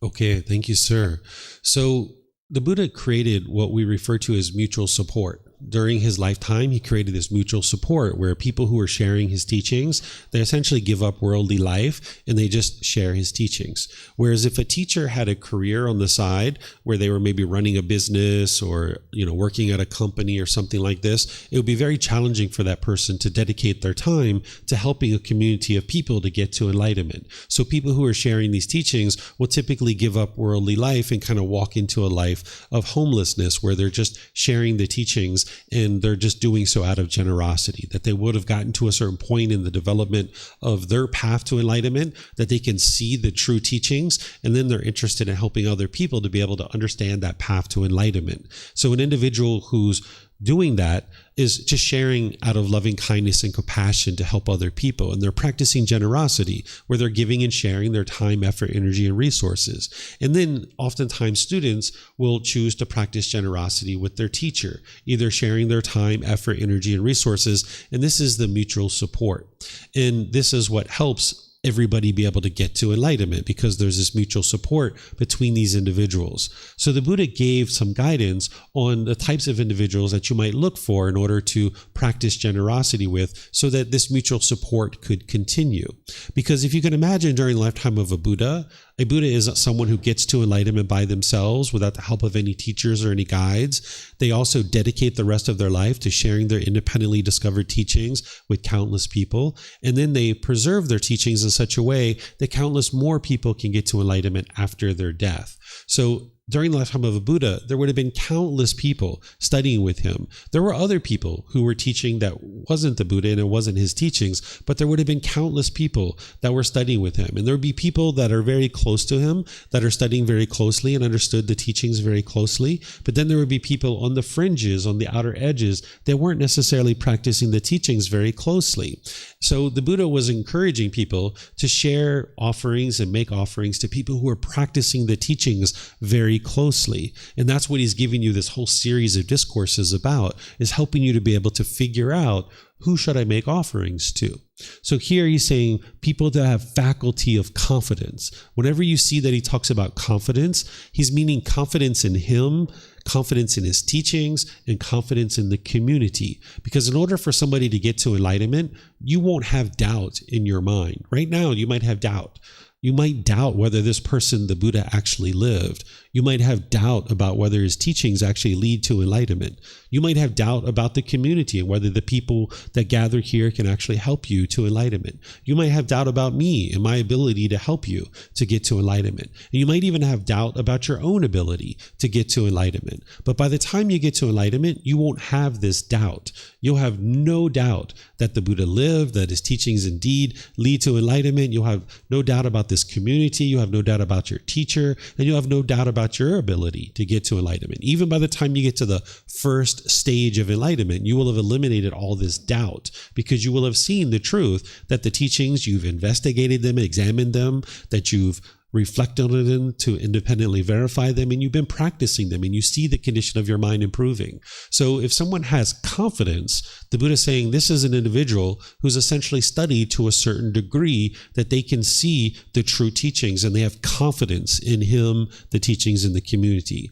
Okay, thank you, sir. So the Buddha created what we refer to as mutual support. during his lifetime, he created this mutual support where people who are sharing his teachings, they essentially give up worldly life and they just share his teachings. Whereas if a teacher had a career on the side where they were maybe running a business or, working at a company or something like this, it would be very challenging for that person to dedicate their time to helping a community of people to get to enlightenment. So people who are sharing these teachings will typically give up worldly life and kind of walk into a life of homelessness where they're just sharing the teachings and they're just doing so out of generosity, that they would have gotten to a certain point in the development of their path to enlightenment that they can see the true teachings, and then they're interested in helping other people to be able to understand that path to enlightenment. So an individual who's doing that is just sharing out of loving kindness and compassion to help other people. And they're practicing generosity where they're giving and sharing their time, effort, energy, and resources. And then oftentimes students will choose to practice generosity with their teacher, either sharing their time, effort, energy, and resources. And this is the mutual support. And this is what helps everybody be able to get to enlightenment, because there's this mutual support between these individuals. So the Buddha gave some guidance on the types of individuals that you might look for in order to practice generosity with, so that this mutual support could continue. Because if you can imagine, during the lifetime of a Buddha is someone who gets to enlightenment by themselves without the help of any teachers or any guides. They also dedicate the rest of their life to sharing their independently discovered teachings with countless people. And then they preserve their teachings in such a way that countless more people can get to enlightenment after their death. So during the lifetime of a Buddha, there would have been countless people studying with him. There were other people who were teaching that wasn't the Buddha and it wasn't his teachings, but there would have been countless people that were studying with him. And there would be people that are very close to him that are studying very closely and understood the teachings very closely. But then there would be people on the fringes, on the outer edges, that weren't necessarily practicing the teachings very closely. So the Buddha was encouraging people to share offerings and make offerings to people who are practicing the teachings very closely. And that's what he's giving you this whole series of discourses about, is helping you to be able to figure out, who should I make offerings to? So here he's saying people that have faculty of confidence. Whenever you see that he talks about confidence, he's meaning confidence in him, confidence in his teachings, and confidence in the community. Because in order for somebody to get to enlightenment, you won't have doubt in your mind. Right now, you might have doubt. You might doubt whether this person, the Buddha, actually lived. You might have doubt about whether his teachings actually lead to enlightenment. You might have doubt about the community and whether the people that gather here can actually help you to enlightenment. You might have doubt about me and my ability to help you to get to enlightenment. And you might even have doubt about your own ability to get to enlightenment. But by the time you get to enlightenment, you won't have this doubt. You'll have no doubt that the Buddha lived, that his teachings indeed lead to enlightenment. You'll have no doubt about this community. You have no doubt about your teacher, and you have no doubt about your ability to get to enlightenment. Even by the time you get to the first stage of enlightenment, you will have eliminated all this doubt, because you will have seen the truth that the teachings, you've investigated them, examined them, that you've reflected on them to independently verify them, and you've been practicing them, and you see the condition of your mind improving. So if someone has confidence, the Buddha is saying this is an individual who's essentially studied to a certain degree that they can see the true teachings, and they have confidence in him, the teachings, and the community.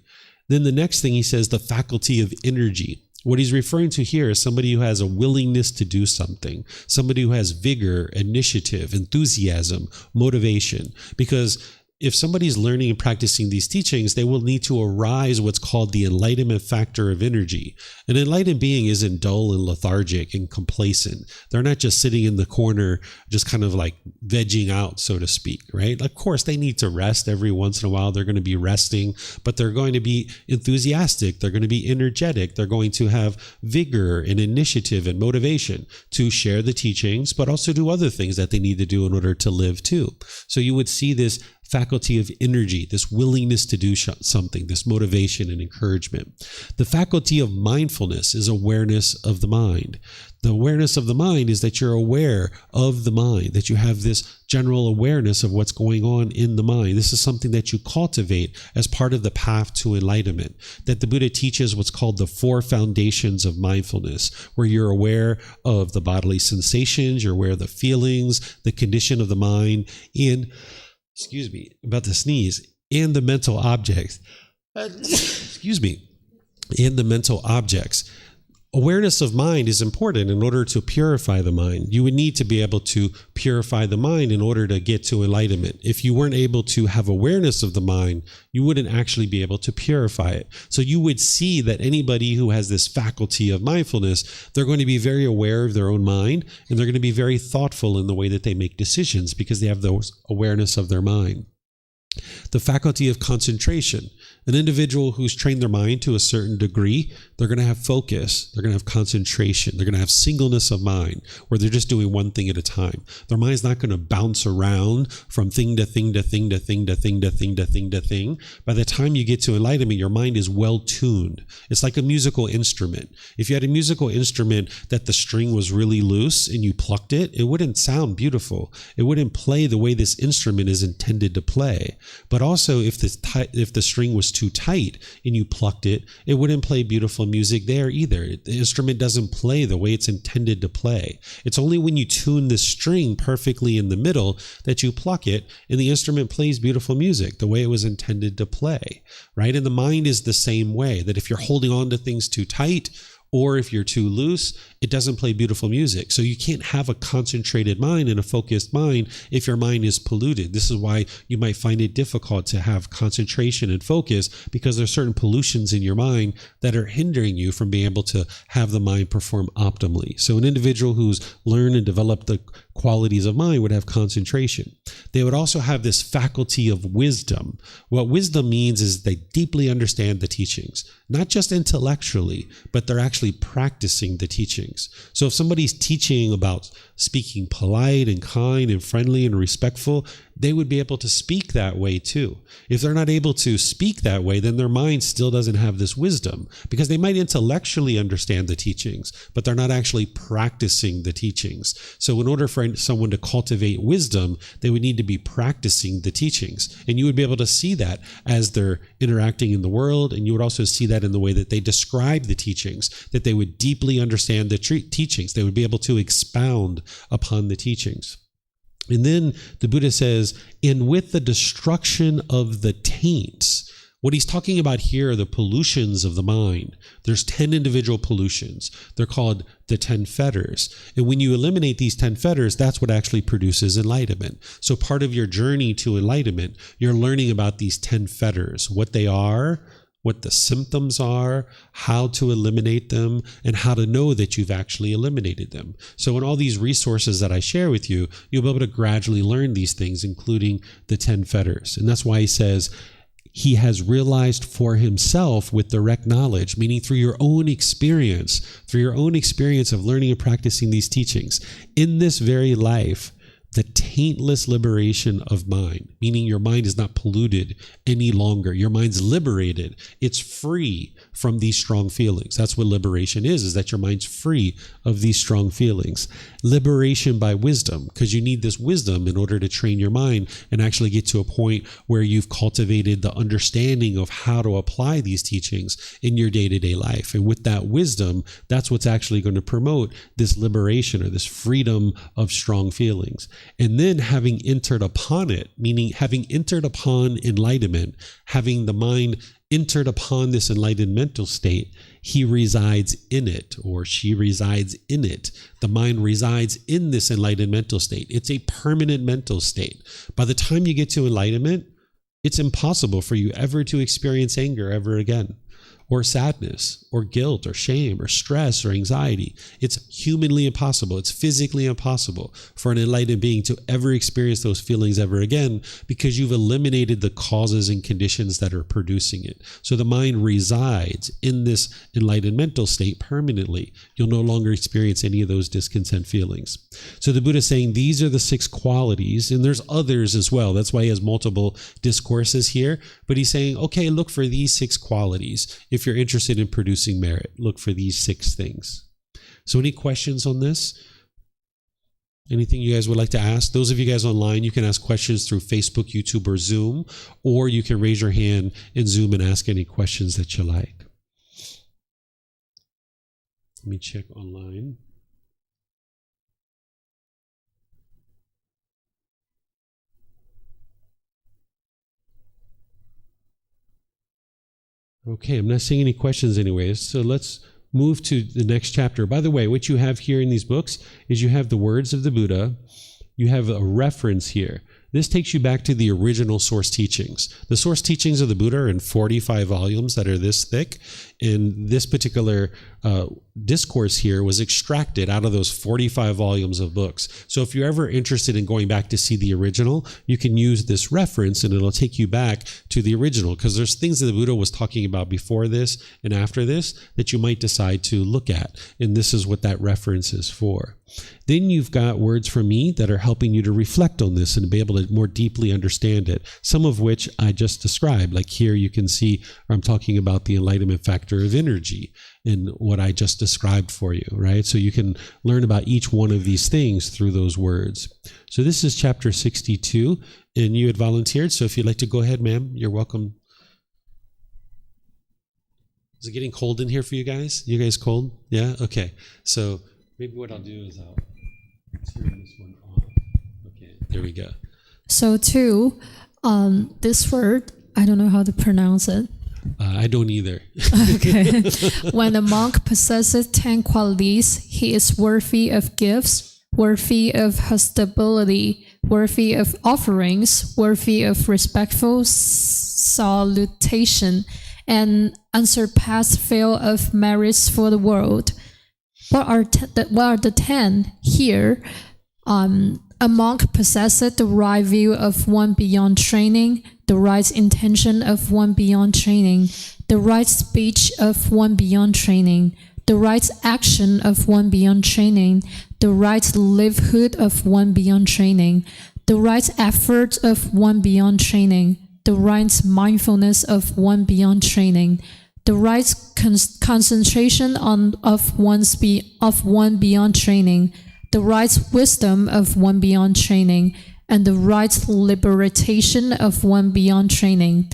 Then the next thing he says, the faculty of energy. What he's referring to here is somebody who has a willingness to do something, somebody who has vigor, initiative, enthusiasm, motivation. Because if somebody's learning and practicing these teachings, they will need to arise what's called the enlightenment factor of energy. An enlightened being isn't dull and lethargic and complacent. They're not just sitting in the corner, just kind of like vegging out, so to speak, right? Of course, they need to rest every once in a while. They're going to be resting, but they're going to be enthusiastic. They're going to be energetic. They're going to have vigor and initiative and motivation to share the teachings, but also do other things that they need to do in order to live too. So you would see this faculty of energy, this willingness to do something, this motivation and encouragement. The faculty of mindfulness is awareness of the mind. The awareness of the mind is that you're aware of the mind, that you have this general awareness of what's going on in the mind. This is something that you cultivate as part of the path to enlightenment, that the Buddha teaches what's called the 4 foundations of mindfulness, where you're aware of the bodily sensations, you're aware of the feelings, the condition of the mind, and about to sneeze, and the mental objects. And the mental objects. awareness of mind is important in order to purify the mind. You would need to be able to purify the mind in order to get to enlightenment. If you weren't able to have awareness of the mind, you wouldn't actually be able to purify it. So you would see that anybody who has this faculty of mindfulness, they're going to be very aware of their own mind, and they're going to be very thoughtful in the way that they make decisions because they have the awareness of their mind. The faculty of concentration. An individual who's trained their mind to a certain degree, they're going to have focus, they're going to have concentration, they're going to have singleness of mind, where they're just doing one thing at a time. Their mind's not going to bounce around from thing to thing to thing to thing to thing to thing to thing to thing. By the time you get to enlightenment, your mind is well tuned. It's like a musical instrument. If you had a musical instrument that the string was really loose and you plucked it, it wouldn't sound beautiful. It wouldn't play the way this instrument is intended to play. But also, if the string was too tight and you plucked it, it wouldn't play beautiful music there either. The instrument doesn't play the way it's intended to play. It's only when you tune the string perfectly in the middle that you pluck it and the instrument plays beautiful music the way it was intended to play, right? And the mind is the same way, that if you're holding on to things too tight, or if you're too loose, it doesn't play beautiful music. So you can't have a concentrated mind and a focused mind if your mind is polluted. This is why you might find it difficult to have concentration and focus, because there's certain pollutions in your mind that are hindering you from being able to have the mind perform optimally. So an individual who's learned and developed the qualities of mind would have concentration. They would also have this faculty of wisdom. What wisdom means is they deeply understand the teachings, not just intellectually, but they're actually practicing the teachings. So if somebody's teaching about speaking polite and kind and friendly and respectful, they would be able to speak that way too. If they're not able to speak that way, then their mind still doesn't have this wisdom, because they might intellectually understand the teachings, but they're not actually practicing the teachings. So in order for someone to cultivate wisdom, they would need to be practicing the teachings. And you would be able to see that as they're interacting in the world, and you would also see that in the way that they describe the teachings, that they would deeply understand the teachings. They would be able to expound upon the teachings. And then the Buddha says, and with the destruction of the taints, what he's talking about here are the pollutions of the mind. There's 10 individual pollutions. They're called the 10 fetters. And when you eliminate these 10 fetters, that's what actually produces enlightenment. So part of your journey to enlightenment, you're learning about these 10 fetters, what they are, what the symptoms are, how to eliminate them, and how to know that you've actually eliminated them. So in all these resources that I share with you, you'll be able to gradually learn these things, including the 10 fetters. And that's why he says, he has realized for himself with direct knowledge, meaning through your own experience of learning and practicing these teachings, in this very life, the taintless liberation of mind, meaning your mind is not polluted any longer. Your mind's liberated. It's free from these strong feelings. That's what liberation is that your mind's free of these strong feelings. Liberation by wisdom, because you need this wisdom in order to train your mind and actually get to a point where you've cultivated the understanding of how to apply these teachings in your day-to-day life. And with that wisdom, that's what's actually going to promote this liberation or this freedom of strong feelings. And then having entered upon it, meaning having entered upon enlightenment, having the mind entered upon this enlightened mental state, he resides in it, or she resides in it. The mind resides in this enlightened mental state. It's a permanent mental state. By the time you get to enlightenment, it's impossible for you ever to experience anger ever again, or sadness, or guilt, or shame, or stress, or anxiety. It's humanly impossible. It's physically impossible for an enlightened being to ever experience those feelings ever again, because you've eliminated the causes and conditions that are producing it. So the mind resides in this enlightened mental state permanently. You'll no longer experience any of those discontent feelings. So the Buddha is saying these are the 6 qualities, and there's others as well. That's why he has multiple discourses here. But he's saying, okay, look for these 6 qualities. If you're interested in producing merit, look for these 6 things. So any questions on this? Anything you guys would like to ask? Those of you guys online, you can ask questions through Facebook, YouTube, or Zoom, or you can raise your hand in Zoom and ask any questions that you like. Let me check online. Okay, I'm not seeing any questions anyways, so let's move to the next chapter. By the way, what you have here in these books is you have the words of the Buddha. You have a reference here. This takes you back to the original source teachings. The source teachings of the Buddha are in 45 volumes that are this thick. And this particular discourse here was extracted out of those 45 volumes of books. So if you're ever interested in going back to see the original, you can use this reference and it'll take you back to the original, because there's things that the Buddha was talking about before this and after this that you might decide to look at. And this is what that reference is for. Then you've got words from me that are helping you to reflect on this and be able to more deeply understand it, some of which I just described. Like here you can see I'm talking about the enlightenment factor of energy in what I just described for you, right? So you can learn about each one of these things through those words. So this is chapter 62, and you had volunteered. So if you'd like to go ahead, ma'am, you're welcome. Is it getting cold in here for you guys? You guys cold? Yeah? Okay. So maybe what I'll do is I'll turn this one off. Okay, there we go. So two, this word, I don't know how to pronounce it. I don't either. Okay. When a monk possesses 10 qualities, he is worthy of gifts, worthy of hospitality, worthy of offerings, worthy of respectful salutation, and unsurpassed field of merits for the world. What are the 10 here? A monk possesses the right view of one beyond training, the right intention of one beyond training, the right speech of one beyond training, the right action of one beyond training, the right livelihood of one beyond training, the right effort of one beyond training, the right mindfulness of one beyond training, the right concentration of one beyond training, the right wisdom of one beyond training, and the right liberation of one beyond training.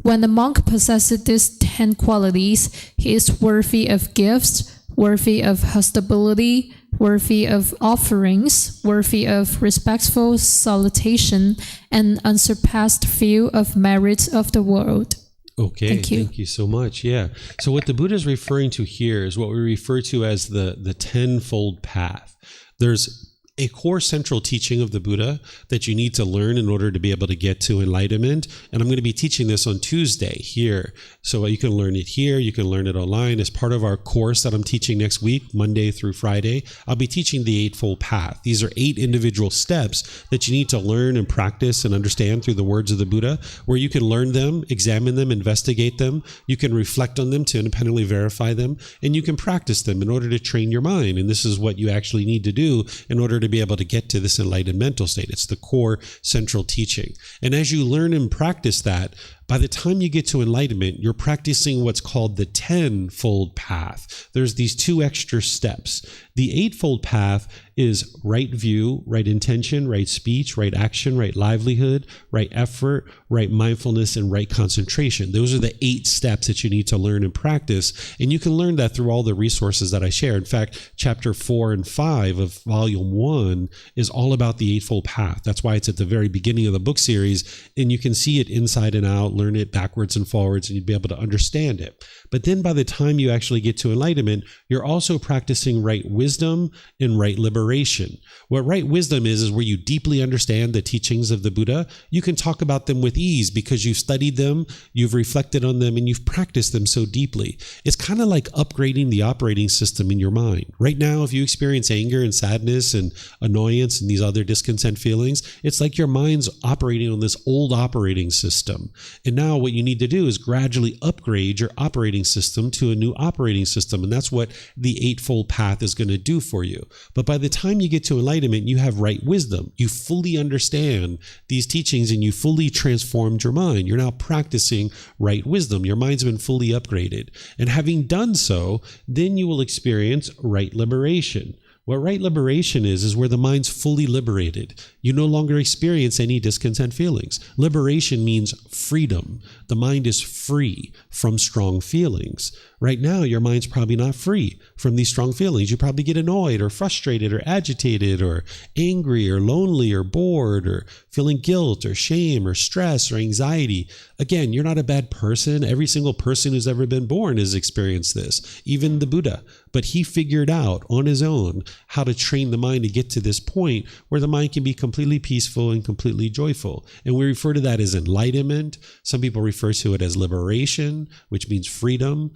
When the monk possesses these 10 qualities, he is worthy of gifts, worthy of hospitality, worthy of offerings, worthy of respectful salutation, and unsurpassed view of merits of the world. Okay, thank you so much. Yeah. So what the Buddha is referring to here is what we refer to as the tenfold path. There's a core central teaching of the Buddha that you need to learn in order to be able to get to enlightenment. And I'm going to be teaching this on Tuesday here. So you can learn it here. You can learn it online as part of our course that I'm teaching next week, Monday through Friday. I'll be teaching the Eightfold Path. These are 8 individual steps that you need to learn and practice and understand through the words of the Buddha, where you can learn them, examine them, investigate them. You can reflect on them to independently verify them, and you can practice them in order to train your mind. And this is what you actually need to do in order to be able to get to this enlightened mental state. It's the core central teaching. And as you learn and practice that, by the time you get to enlightenment, you're practicing what's called the tenfold path. There's these 2 extra steps. The eightfold path is right view, right intention, right speech, right action, right livelihood, right effort, right mindfulness, and right concentration. Those are the 8 steps that you need to learn and practice. And you can learn that through all the resources that I share. In fact, chapter 4 and 5 of volume 1 is all about the eightfold path. That's why it's at the very beginning of the book series, and you can see it inside and out, learn it backwards and forwards, and you'd be able to understand it. But then by the time you actually get to enlightenment, you're also practicing right wisdom and right liberation. What right wisdom is where you deeply understand the teachings of the Buddha. You can talk about them with ease because you've studied them, you've reflected on them, and you've practiced them so deeply. It's kind of like upgrading the operating system in your mind. Right now, if you experience anger and sadness and annoyance and these other discontent feelings, it's like your mind's operating on this old operating system. And now what you need to do is gradually upgrade your operating system to a new operating system. And that's what the Eightfold Path is going to do for you. But by the time you get to enlightenment, you have right wisdom. You fully understand these teachings and you fully transformed your mind. You're now practicing right wisdom. Your mind's been fully upgraded. And having done so, then you will experience right liberation. What right liberation is where the mind's fully liberated. You no longer experience any discontent feelings. Liberation means freedom. The mind is free from strong feelings. Right now, your mind's probably not free from these strong feelings. You probably get annoyed or frustrated or agitated or angry or lonely or bored or feeling guilt or shame or stress or anxiety. Again, you're not a bad person. Every single person who's ever been born has experienced this, even the Buddha. But he figured out on his own how to train the mind to get to this point where the mind can be completely peaceful and completely joyful. And we refer to that as enlightenment. Some people refer to it as liberation, which means freedom.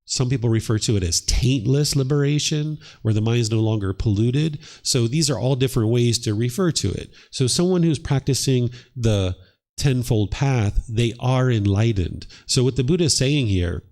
Some people refer to it as taintless liberation, where the mind is no longer polluted. So these are all different ways to refer to it. So someone who's practicing the tenfold path, they are enlightened. So what the Buddha is saying here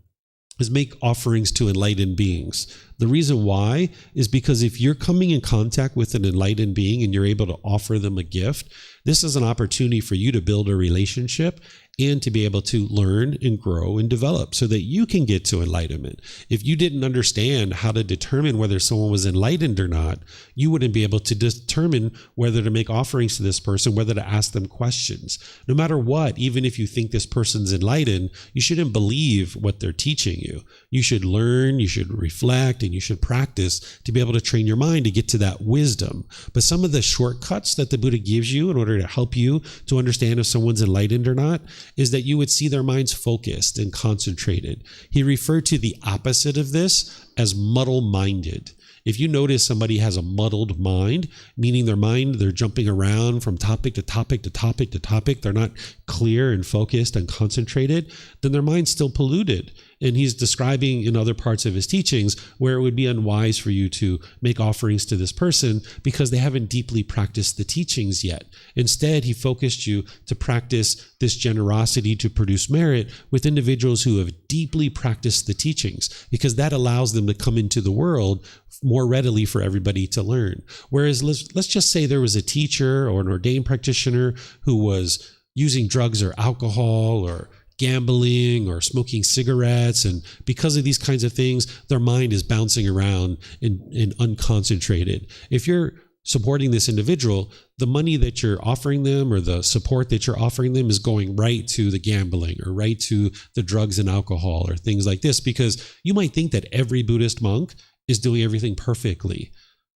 is make offerings to enlightened beings. The reason why is because if you're coming in contact with an enlightened being and you're able to offer them a gift, this is an opportunity for you to build a relationship and to be able to learn and grow and develop so that you can get to enlightenment. If you didn't understand how to determine whether someone was enlightened or not, you wouldn't be able to determine whether to make offerings to this person, whether to ask them questions. No matter what, even if you think this person's enlightened, you shouldn't believe what they're teaching you. You should learn, you should reflect, and you should practice to be able to train your mind to get to that wisdom. But some of the shortcuts that the Buddha gives you in order to help you to understand if someone's enlightened or not is that you would see their minds focused and concentrated. He referred to the opposite of this as muddle-minded. If you notice somebody has a muddled mind, meaning they're jumping around from topic to topic to topic to topic, they're not clear and focused and concentrated, then their mind's still polluted. And he's describing in other parts of his teachings where it would be unwise for you to make offerings to this person because they haven't deeply practiced the teachings yet. Instead, he focused you to practice this generosity to produce merit with individuals who have deeply practiced the teachings, because that allows them to come into the world more readily for everybody to learn. Whereas let's just say there was a teacher or an ordained practitioner who was using drugs or alcohol or gambling or smoking cigarettes, and because of these kinds of things, their mind is bouncing around and unconcentrated. If you're supporting this individual, the money that you're offering them or the support that you're offering them is going right to the gambling or right to the drugs and alcohol or things like this, because you might think that every Buddhist monk is doing everything perfectly.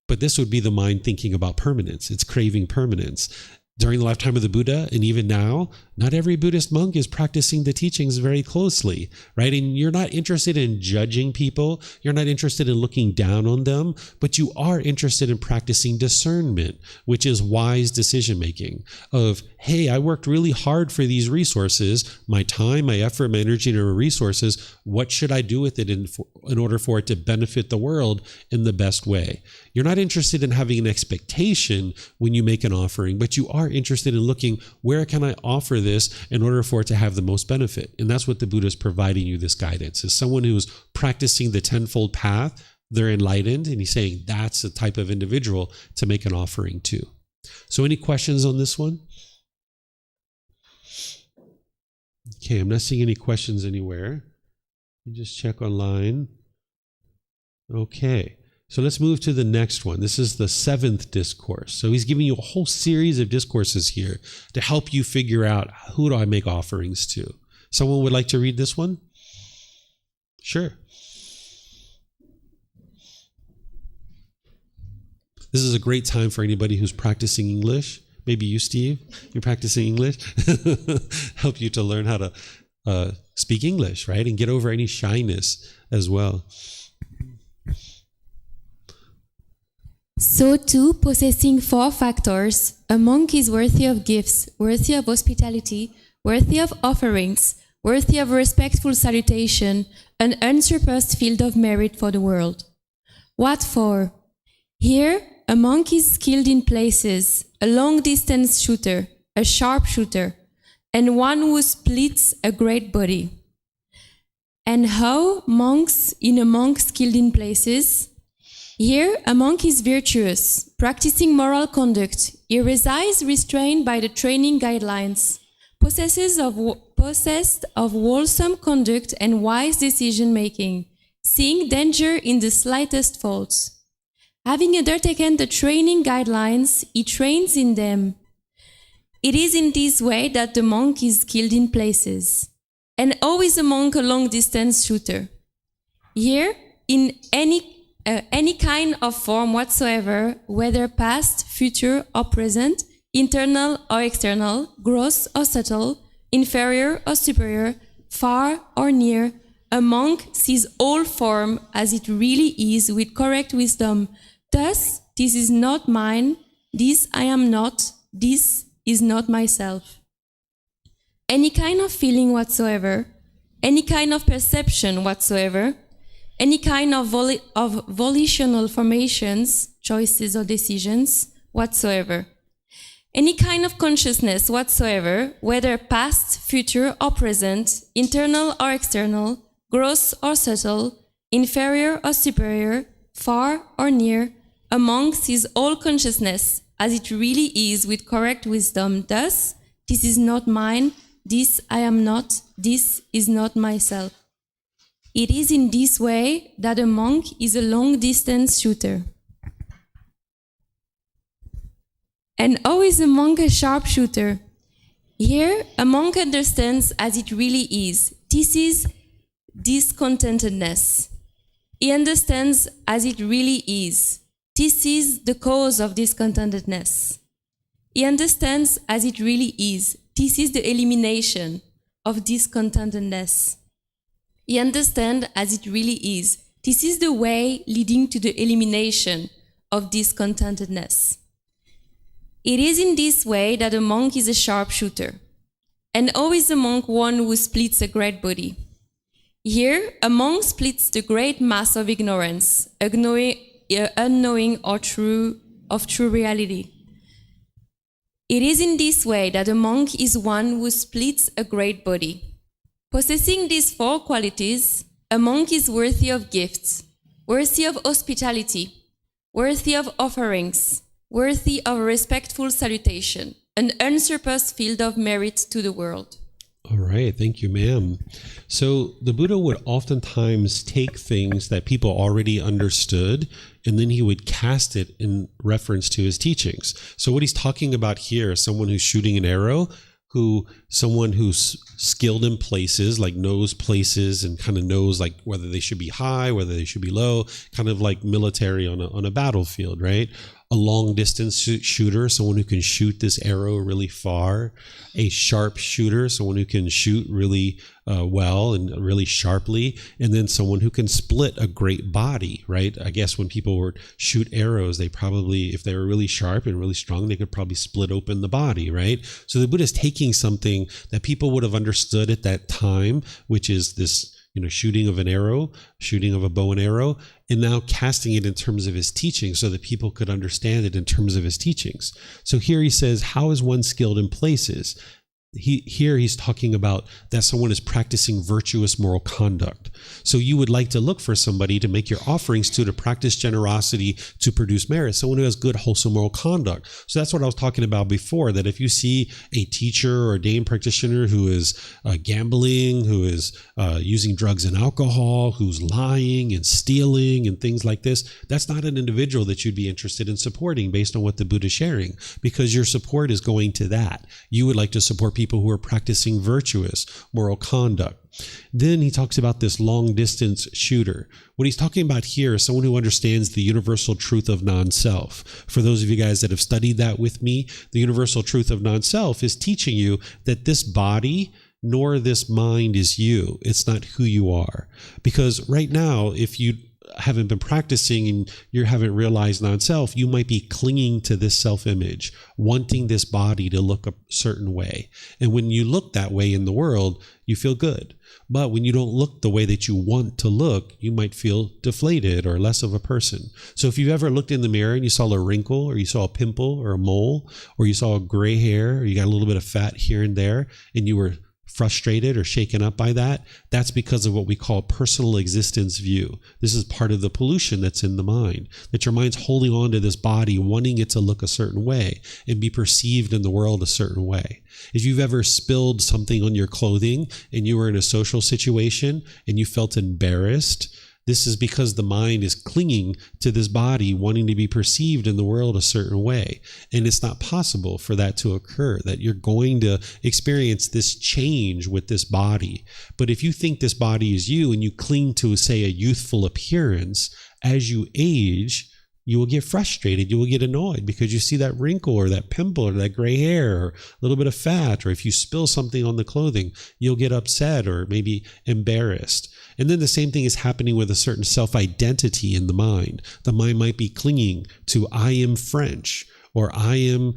But this would be the mind thinking about permanence. It's craving permanence. During the lifetime of the Buddha, and even now, not every Buddhist monk is practicing the teachings very closely, right? And you're not interested in judging people. You're not interested in looking down on them, but you are interested in practicing discernment, which is wise decision-making of, hey, I worked really hard for these resources, my time, my effort, my energy, and my resources. What should I do with it in order for it to benefit the world in the best way? You're not interested in having an expectation when you make an offering, but you are interested in looking, where can I offer this in order for it to have the most benefit? And that's what the Buddha is providing you this guidance. As someone who is practicing the tenfold path, they're enlightened, and he's saying that's the type of individual to make an offering to. So any questions on this one? Okay, I'm not seeing any questions anywhere. Let me just check online. Okay. So let's move to the next one. This is the 7th discourse. So he's giving you a whole series of discourses here to help you figure out, who do I make offerings to? Someone would like to read this one? Sure. This is a great time for anybody who's practicing English. Maybe you, Steve, you're practicing English. Help you to learn how to speak English, right? And get over any shyness as well. So too, possessing 4 factors, a monk is worthy of gifts, worthy of hospitality, worthy of offerings, worthy of respectful salutation, an unsurpassed field of merit for the world. What for? Here, a monk is skilled in places, a long-distance shooter, a sharpshooter, and one who splits a great body. And how monks in a monk skilled in places? Here, a monk is virtuous, practicing moral conduct. He resides restrained by the training guidelines, possessed of wholesome conduct and wise decision-making, seeing danger in the slightest faults. Having undertaken the training guidelines, he trains in them. It is in this way that the monk is skilled in places. And how is a monk a long-distance shooter? Here, in any kind of form whatsoever, whether past, future, or present, internal or external, gross or subtle, inferior or superior, far or near, a monk sees all form as it really is with correct wisdom. Thus, this is not mine, this I am not, this is not myself. Any kind of feeling whatsoever, any kind of perception whatsoever, any kind of volitional formations, choices or decisions whatsoever, any kind of consciousness whatsoever, whether past, future or present, internal or external, gross or subtle, inferior or superior, far or near, a monk sees all consciousness as it really is with correct wisdom. Thus, this is not mine, this I am not, this is not myself. It is in this way that a monk is a long-distance shooter. And how is a monk a sharpshooter? Here, a monk understands as it really is. This is discontentedness. He understands as it really is. This is the cause of discontentedness. He understands as it really is. This is the elimination of discontentedness. He understands as it really is. This is the way leading to the elimination of discontentedness. It is in this way that a monk is a sharpshooter. And how is a monk one who splits a great body? Here, a monk splits the great mass of ignorance, unknowing of true reality. It is in this way that a monk is one who splits a great body. Possessing these four qualities, a monk is worthy of gifts, worthy of hospitality, worthy of offerings, worthy of respectful salutation, an unsurpassed field of merit to the world. All right. Thank you, ma'am. So the Buddha would oftentimes take things that people already understood, and then he would cast it in reference to his teachings. So what he's talking about here is someone who's shooting an arrow, someone who's skilled in places, like knows places and kind of knows like whether they should be high, whether they should be low, kind of like military on a battlefield, right? A long distance shooter, someone who can shoot this arrow really far. A sharp shooter, someone who can shoot really well and really sharply. And then someone who can split a great body, right? I guess when people would shoot arrows, they probably, if they were really sharp and really strong, they could probably split open the body, right? So the Buddha is taking something that people would have understood at that time, which is this, shooting of an arrow, shooting of a bow and arrow, and now casting it in terms of his teachings so that people could understand it in terms of his teachings. So here he says, how is one skilled in places? Here he's talking about that someone is practicing virtuous moral conduct. So you would like to look for somebody to make your offerings to practice generosity, to produce merit, someone who has good, wholesome moral conduct. So that's what I was talking about before, that if you see a teacher or a Dane practitioner who is gambling, who is using drugs and alcohol, who's lying and stealing and things like this, that's not an individual that you'd be interested in supporting based on what the Buddha is sharing, because your support is going to that. You would like to support people who are practicing virtuous moral conduct. Then he talks about this long distance shooter. What he's talking about here is someone who understands the universal truth of non-self. For those of you guys that have studied that with me, the universal truth of non-self is teaching you that this body nor this mind is you. It's not who you are. Because right now, if you haven't been practicing and you haven't realized non-self, you might be clinging to this self-image, wanting this body to look a certain way. And when you look that way in the world, you feel good. But when you don't look the way that you want to look, you might feel deflated or less of a person. So if you've ever looked in the mirror and you saw a wrinkle or you saw a pimple or a mole, or you saw a gray hair, or you got a little bit of fat here and there, and you were frustrated or shaken up by that, that's because of what we call personal existence view. This is part of the pollution that's in the mind, that your mind's holding on to this body, wanting it to look a certain way and be perceived in the world a certain way. If you've ever spilled something on your clothing and you were in a social situation and you felt embarrassed, This is because the mind is clinging to this body, wanting to be perceived in the world a certain way. And it's not possible for that to occur, that you're going to experience this change with this body. But if you think this body is you and you cling to, say, a youthful appearance, as you age, you will get frustrated. You will get annoyed because you see that wrinkle or that pimple or that gray hair or a little bit of fat, or if you spill something on the clothing, you'll get upset or maybe embarrassed. And then the same thing is happening with a certain self-identity in the mind. The mind might be clinging to I am French, or I am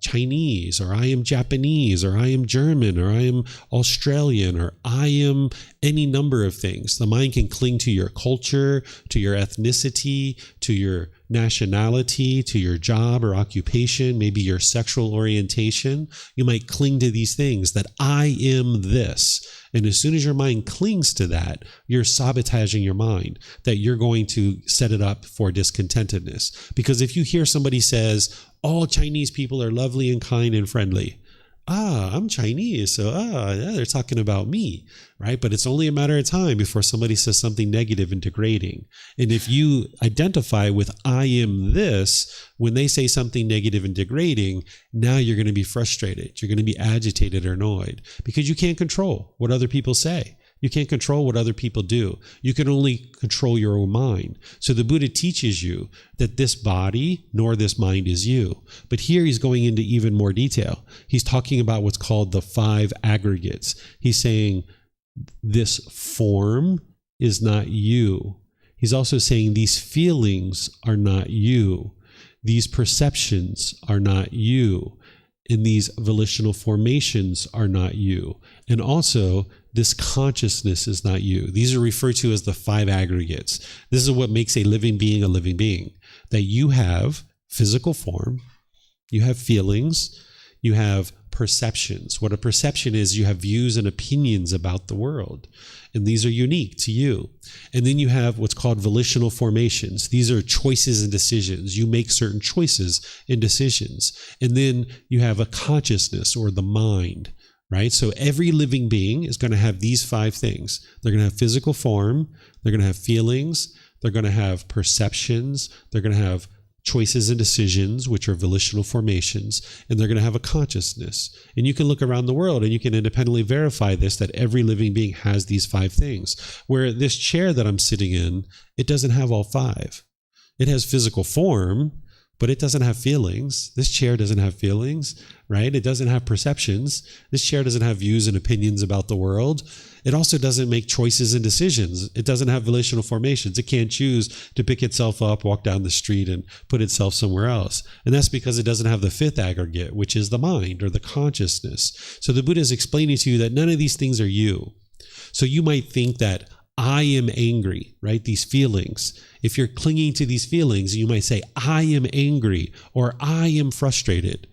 Chinese, or I am Japanese, or I am German, or I am Australian, or I am any number of things. The mind can cling to your culture, to your ethnicity, to your nationality, to your job or occupation, maybe your sexual orientation. You might cling to these things, that I am this. And as soon as your mind clings to that, you're sabotaging your mind, that you're going to set it up for discontentedness. Because if you hear somebody says, all Chinese people are lovely and kind and friendly, I'm Chinese, so yeah, they're talking about me, right? But it's only a matter of time before somebody says something negative and degrading. And if you identify with I am this, when they say something negative and degrading, now you're going to be frustrated. You're going to be agitated or annoyed because you can't control what other people say. You can't control what other people do. You can only control your own mind. So the Buddha teaches you that this body nor this mind is you. But here he's going into even more detail. He's talking about what's called the 5 aggregates. He's saying this form is not you. He's also saying these feelings are not you. These perceptions are not you. And these volitional formations are not you. And also, this consciousness is not you. These are referred to as the 5 aggregates. This is what makes a living being, that you have physical form, you have feelings, you have perceptions. What a perception is, you have views and opinions about the world, and these are unique to you. And then you have what's called volitional formations. These are choices and decisions. You make certain choices and decisions. And then you have a consciousness, or the mind. Right? So every living being is going to have these 5 things. They're going to have physical form, they're going to have feelings, they're going to have perceptions, they're going to have choices and decisions, which are volitional formations, and they're going to have a consciousness. And you can look around the world and you can independently verify this, that every living being has these 5 things. Where this chair that I'm sitting in, it doesn't have all 5. It has physical form, but it doesn't have feelings. This chair doesn't have feelings, right? It doesn't have perceptions. This chair doesn't have views and opinions about the world. It also doesn't make choices and decisions. It doesn't have volitional formations. It can't choose to pick itself up, walk down the street, and put itself somewhere else. And that's because it doesn't have the 5th aggregate, which is the mind, or the consciousness. So the Buddha is explaining to you that none of these things are you. So you might think that I am angry, right? These feelings. If you're clinging to these feelings, you might say, I am angry, or I am frustrated.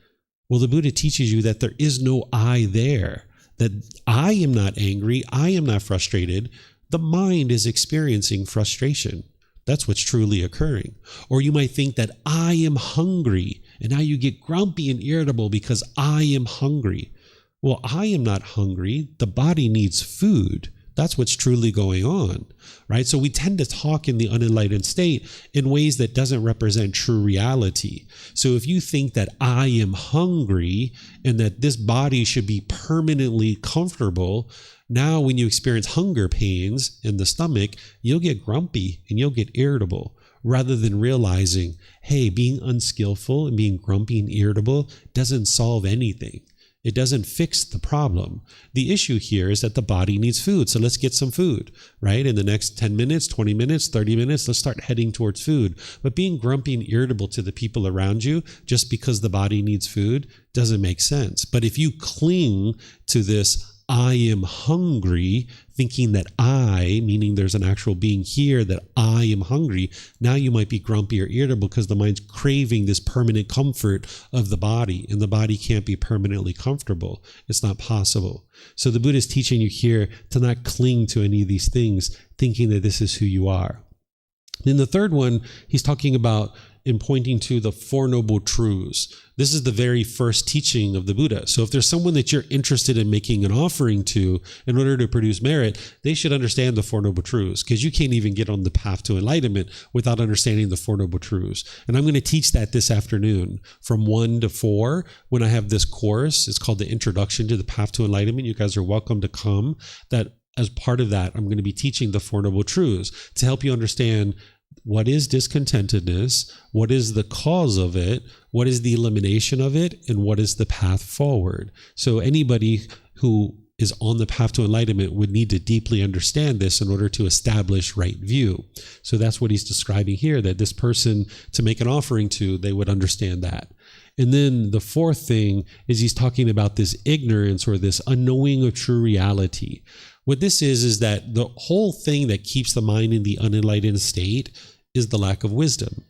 Well, the Buddha teaches you that there is no I there, that I am not angry, I am not frustrated. The mind is experiencing frustration. That's what's truly occurring. Or you might think that I am hungry, and now you get grumpy and irritable because I am hungry. Well, I am not hungry. The body needs food. That's what's truly going on, right? So we tend to talk in the unenlightened state in ways that doesn't represent true reality. So if you think that I am hungry and that this body should be permanently comfortable, now when you experience hunger pains in the stomach, you'll get grumpy and you'll get irritable, rather than realizing, hey, being unskillful and being grumpy and irritable doesn't solve anything. It doesn't fix the problem. The issue here is that the body needs food. So let's get some food, right? In the next 10 minutes, 20 minutes, 30 minutes, let's start heading towards food. But being grumpy and irritable to the people around you just because the body needs food doesn't make sense. But if you cling to this I am hungry, thinking that I, meaning there's an actual being here, that I am hungry, now you might be grumpy or irritable because the mind's craving this permanent comfort of the body, and the body can't be permanently comfortable. It's not possible. So the Buddha is teaching you here to not cling to any of these things, thinking that this is who you are. Then the third one, he's talking about in pointing to the Four Noble Truths. This is the very first teaching of the Buddha. So if there's someone that you're interested in making an offering to in order to produce merit, they should understand the Four Noble Truths, because you can't even get on the path to enlightenment without understanding the Four Noble Truths. And I'm going to teach that this afternoon from 1 to 4 when I have this course. It's called the Introduction to the Path to Enlightenment. You guys are welcome to come. That as part of that, I'm going to be teaching the Four Noble Truths to help you understand what is discontentedness, what is the cause of it, what is the elimination of it, and what is the path forward. So anybody who is on the path to enlightenment would need to deeply understand this in order to establish right view. So that's what he's describing here, that this person to make an offering to, they would understand that. And then the fourth thing is he's talking about this ignorance or this unknowing of true reality. What this is that the whole thing that keeps the mind in the unenlightened state is the lack of wisdom.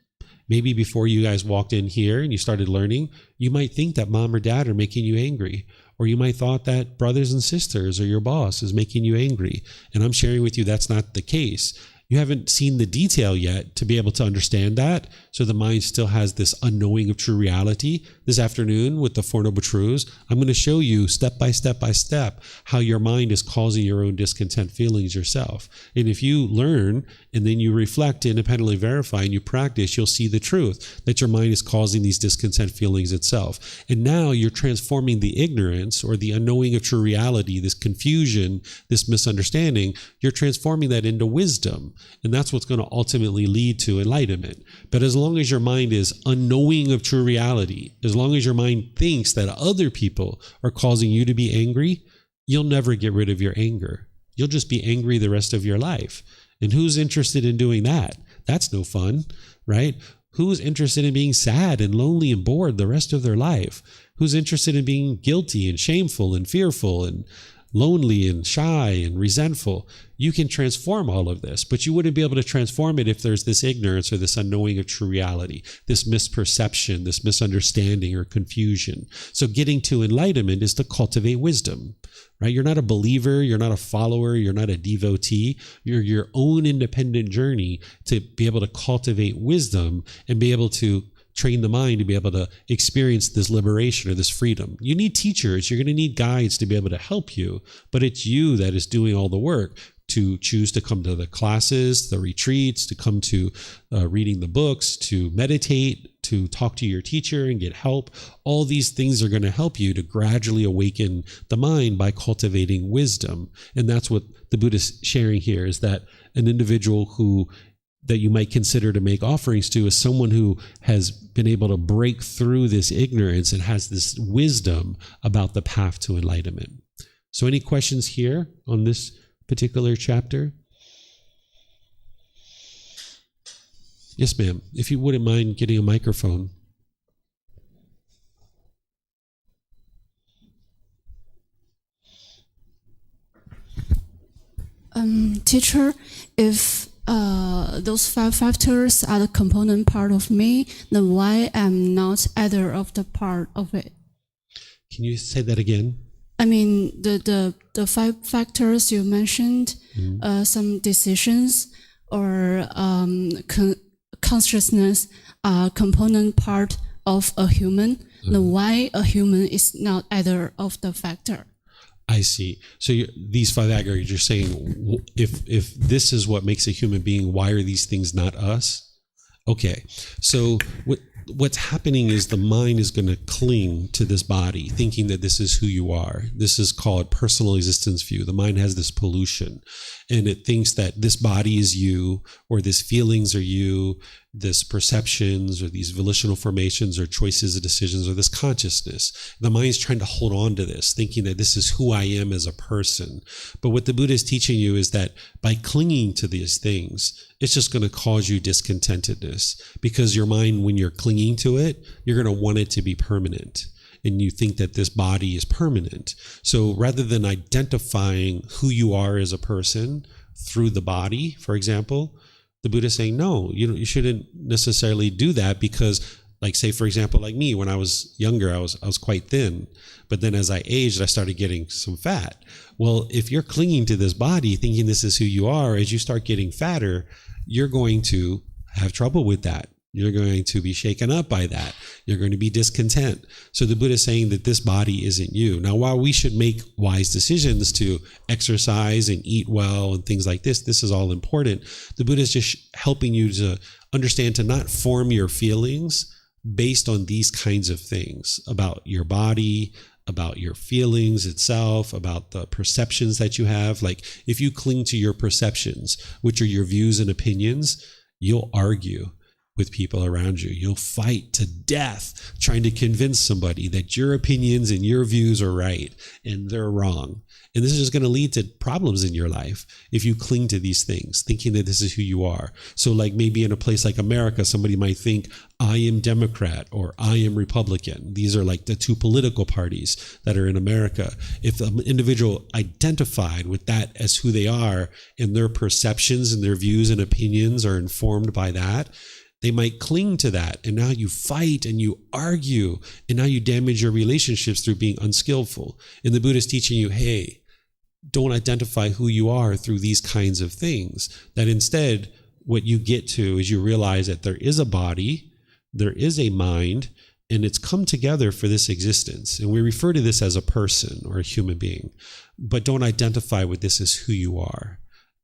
Maybe before you guys walked in here and you started learning, you might think that mom or dad are making you angry. Or you might thought that brothers and sisters or your boss is making you angry. And I'm sharing with you that's not the case. You haven't seen the detail yet to be able to understand that. So the mind still has this unknowing of true reality. This afternoon with the Four Noble Truths, I'm going to show you step by step how your mind is causing your own discontent feelings yourself. And if you learn and then you reflect, independently verify, and you practice, you'll see the truth that your mind is causing these discontent feelings itself. And now you're transforming the ignorance or the unknowing of true reality, this confusion, this misunderstanding, you're transforming that into wisdom. And that's what's going to ultimately lead to enlightenment. But as long as your mind is unknowing of true reality, as long as your mind thinks that other people are causing you to be angry, you'll never get rid of your anger. You'll just be angry the rest of your life. And who's interested in doing that? That's no fun, right? Who's interested in being sad and lonely and bored the rest of their life? Who's interested in being guilty and shameful and fearful and lonely and shy and resentful? You can transform all of this, but you wouldn't be able to transform it if there's this ignorance or this unknowing of true reality, this misperception, this misunderstanding or confusion. So getting to enlightenment is to cultivate wisdom, right? You're not a believer, you're not a follower, you're not a devotee. You're your own independent journey to be able to cultivate wisdom and be able to train the mind to be able to experience this liberation or this freedom. You need teachers, you're going to need guides to be able to help you, but it's you that is doing all the work to choose to come to the classes, the retreats, to come to reading the books, to meditate, to talk to your teacher and get help. All these things are going to help you to gradually awaken the mind by cultivating wisdom. And that's what the Buddha is sharing here, is that an individual that you might consider to make offerings to is someone who has been able to break through this ignorance and has this wisdom about the path to enlightenment. So any questions here on this particular chapter? Yes, ma'am. If you wouldn't mind getting a microphone. Teacher, if those 5 factors are the component part of me, then why am not either of the part of it? Can you say that again? I mean, the 5 factors you mentioned, some decisions or consciousness are component part of a human. Then why a human is not either of the factor? I see. So these 5 aggregates, you're saying if this is what makes a human being, why are these things not us? Okay. So what's happening is the mind is going to cling to this body, thinking that this is who you are. This is called personal existence view. The mind has this pollution, and it thinks that this body is you, or this feelings are you, this perceptions or these volitional formations or choices or decisions or this consciousness. The mind's trying to hold on to this, thinking that this is who I am as a person. But what the Buddha is teaching you is that by clinging to these things, it's just going to cause you discontentedness, because your mind, when you're clinging to it, you're going to want it to be permanent. And you think that this body is permanent. So rather than identifying who you are as a person through the body, for example, the Buddha is saying, no, you shouldn't necessarily do that, because Like, say, for example, like me, when I was younger, I was quite thin. But then as I aged, I started getting some fat. Well, if you're clinging to this body, thinking this is who you are, as you start getting fatter, you're going to have trouble with that. You're going to be shaken up by that. You're going to be discontent. So the Buddha is saying that this body isn't you. Now, while we should make wise decisions to exercise and eat well and things like this is all important. The Buddha is just helping you to understand to not form your feelings based on these kinds of things about your body, about your feelings itself, about the perceptions that you have. Like, if you cling to your perceptions, which are your views and opinions, you'll argue with people around you. You'll fight to death trying to convince somebody that your opinions and your views are right and they're wrong. And this is just going to lead to problems in your life if you cling to these things, thinking that this is who you are. So like maybe in a place like America, somebody might think, I am Democrat or I am Republican. These are like the two political parties that are in America. If an individual identified with that as who they are and their perceptions and their views and opinions are informed by that, they might cling to that. And now you fight and you argue and now you damage your relationships through being unskillful. And the Buddha is teaching you, hey, don't identify who you are through these kinds of things. That instead, what you get to is you realize that there is a body, there is a mind, and it's come together for this existence. And we refer to this as a person or a human being. But don't identify with this as who you are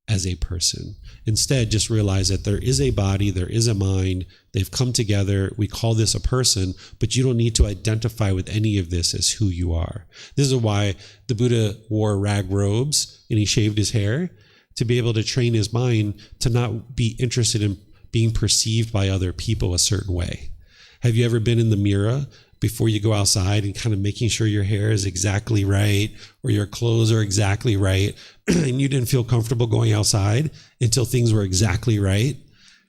as a person. Instead, just realize that there is a body, there is a mind, they've come together. We call this a person, but you don't need to identify with any of this as who you are. This is why the Buddha wore rag robes and he shaved his hair, to be able to train his mind to not be interested in being perceived by other people a certain way. Have you ever been in the mirror before you go outside and kind of making sure your hair is exactly right or your clothes are exactly right and you didn't feel comfortable going outside until things were exactly right?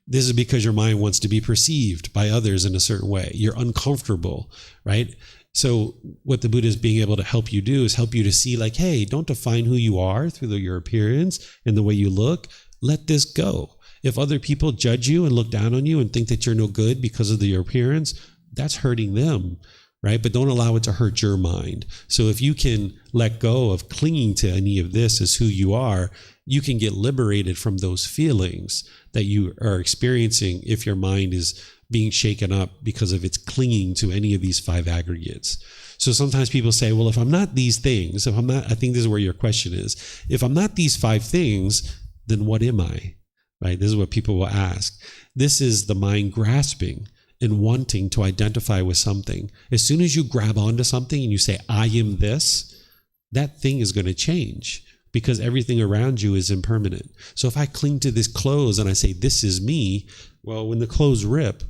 This is because your mind wants to be perceived by others in a certain way. You're uncomfortable, right? So what the Buddha is being able to help you do is help you to see like, hey, don't define who you are through your appearance and the way you look. Let this go. If other people judge you and look down on you and think that you're no good because of your appearance, that's hurting them, right? But don't allow it to hurt your mind. So if you can let go of clinging to any of this as who you are, you can get liberated from those feelings that you are experiencing if your mind is being shaken up because of its clinging to any of these five aggregates. So sometimes people say, well, if I'm not these things, if I'm not, I think this is where your question is, if I'm not these five things, then what am I? Right? This is what people will ask. This is the mind grasping and wanting to identify with something. As soon as you grab onto something and you say, I am this, that thing is going to change because everything around you is impermanent. So if I cling to this clothes and I say, this is me, well, when the clothes rip,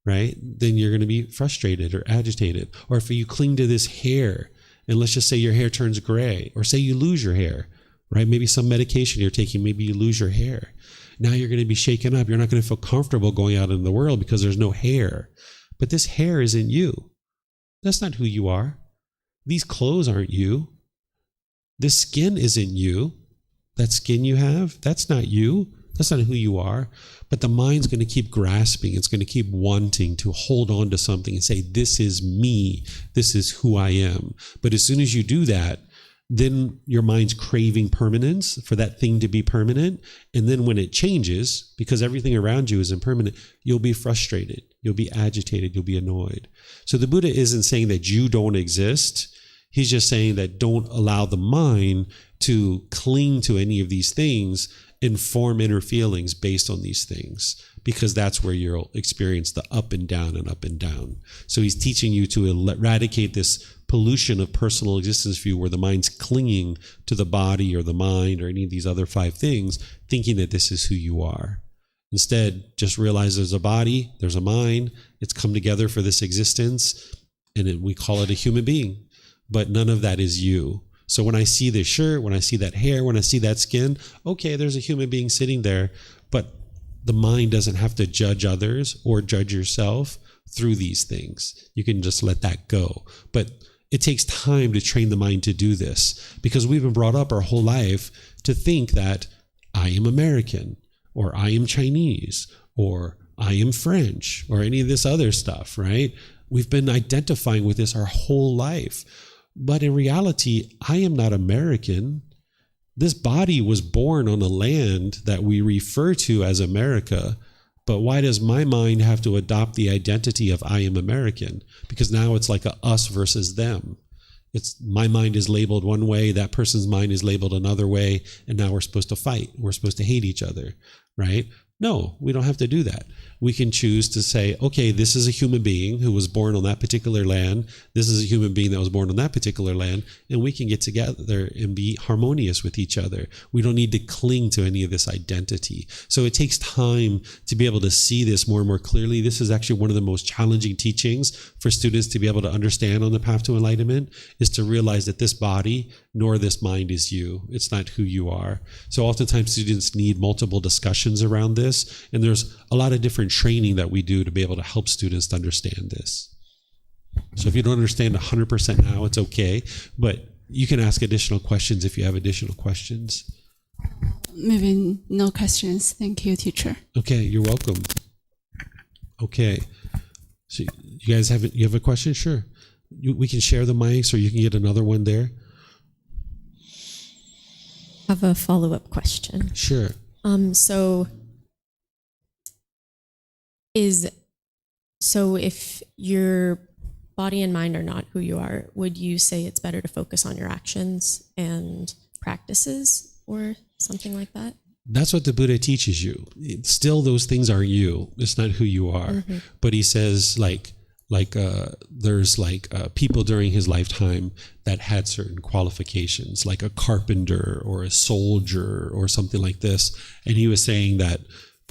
right, then you're going to be frustrated or agitated. Or if you cling to this hair, and let's just say your hair turns gray, or say you lose your hair, right? Maybe some medication you're taking, maybe you lose your hair. Now you're going to be shaken up. You're not going to feel comfortable going out in the world because there's no hair. But this hair isn't you. That's not who you are. These clothes aren't you. This skin isn't you. That skin you have, that's not you. That's not who you are. But the mind's going to keep grasping. It's going to keep wanting to hold on to something and say, this is me. This is who I am. But as soon as you do that, then your mind's craving permanence, for that thing to be permanent. And then when it changes, because everything around you is impermanent, you'll be frustrated, you'll be agitated, you'll be annoyed. So the Buddha isn't saying that you don't exist. He's just saying that don't allow the mind to cling to any of these things and form inner feelings based on these things, because that's where you'll experience the up and down and up and down. So he's teaching you to eradicate this pollution of personal existence view where the mind's clinging to the body or the mind or any of these other five things, thinking that this is who you are. Instead, just realize there's a body, there's a mind, it's come together for this existence, and we call it a human being. But none of that is you. So when I see this shirt, when I see that hair, when I see that skin, okay, there's a human being sitting there, but the mind doesn't have to judge others or judge yourself through these things. You can just let that go. But it takes time to train the mind to do this, because we've been brought up our whole life to think that I am American, or I am Chinese, or I am French, or any of this other stuff, right? We've been identifying with this our whole life. But in reality, I am not American. This body was born on a land that we refer to as America. But why does my mind have to adopt the identity of I am American? Because now it's like a us versus them. It's my mind is labeled one way, that person's mind is labeled another way, and now we're supposed to fight. We're supposed to hate each other, right? No, we don't have to do that. We can choose to say, okay, this is a human being who was born on that particular land. This is a human being that was born on that particular land. And we can get together and be harmonious with each other. We don't need to cling to any of this identity. So it takes time to be able to see this more and more clearly. This is actually one of the most challenging teachings for students to be able to understand on the path to enlightenment, is to realize that this body nor this mind is you. It's not who you are. So oftentimes students need multiple discussions around this. And there's a lot of different training that we do to be able to help students to understand this. So if you don't understand 100% now, it's okay, but you can ask additional questions if you have additional questions. Maybe no questions. Thank you, teacher. Okay, you're welcome. Okay, so you guys you have a question? Sure. We can share the mics, or you can get another one there. I have a follow-up question. Sure. So if your body and mind are not who you are, would you say it's better to focus on your actions and practices or something like that? That's what the Buddha teaches you. Still, those things are you. It's not who you are. Mm-hmm. But he says, there's people during his lifetime that had certain qualifications, like a carpenter or a soldier or something like this. And he was saying that,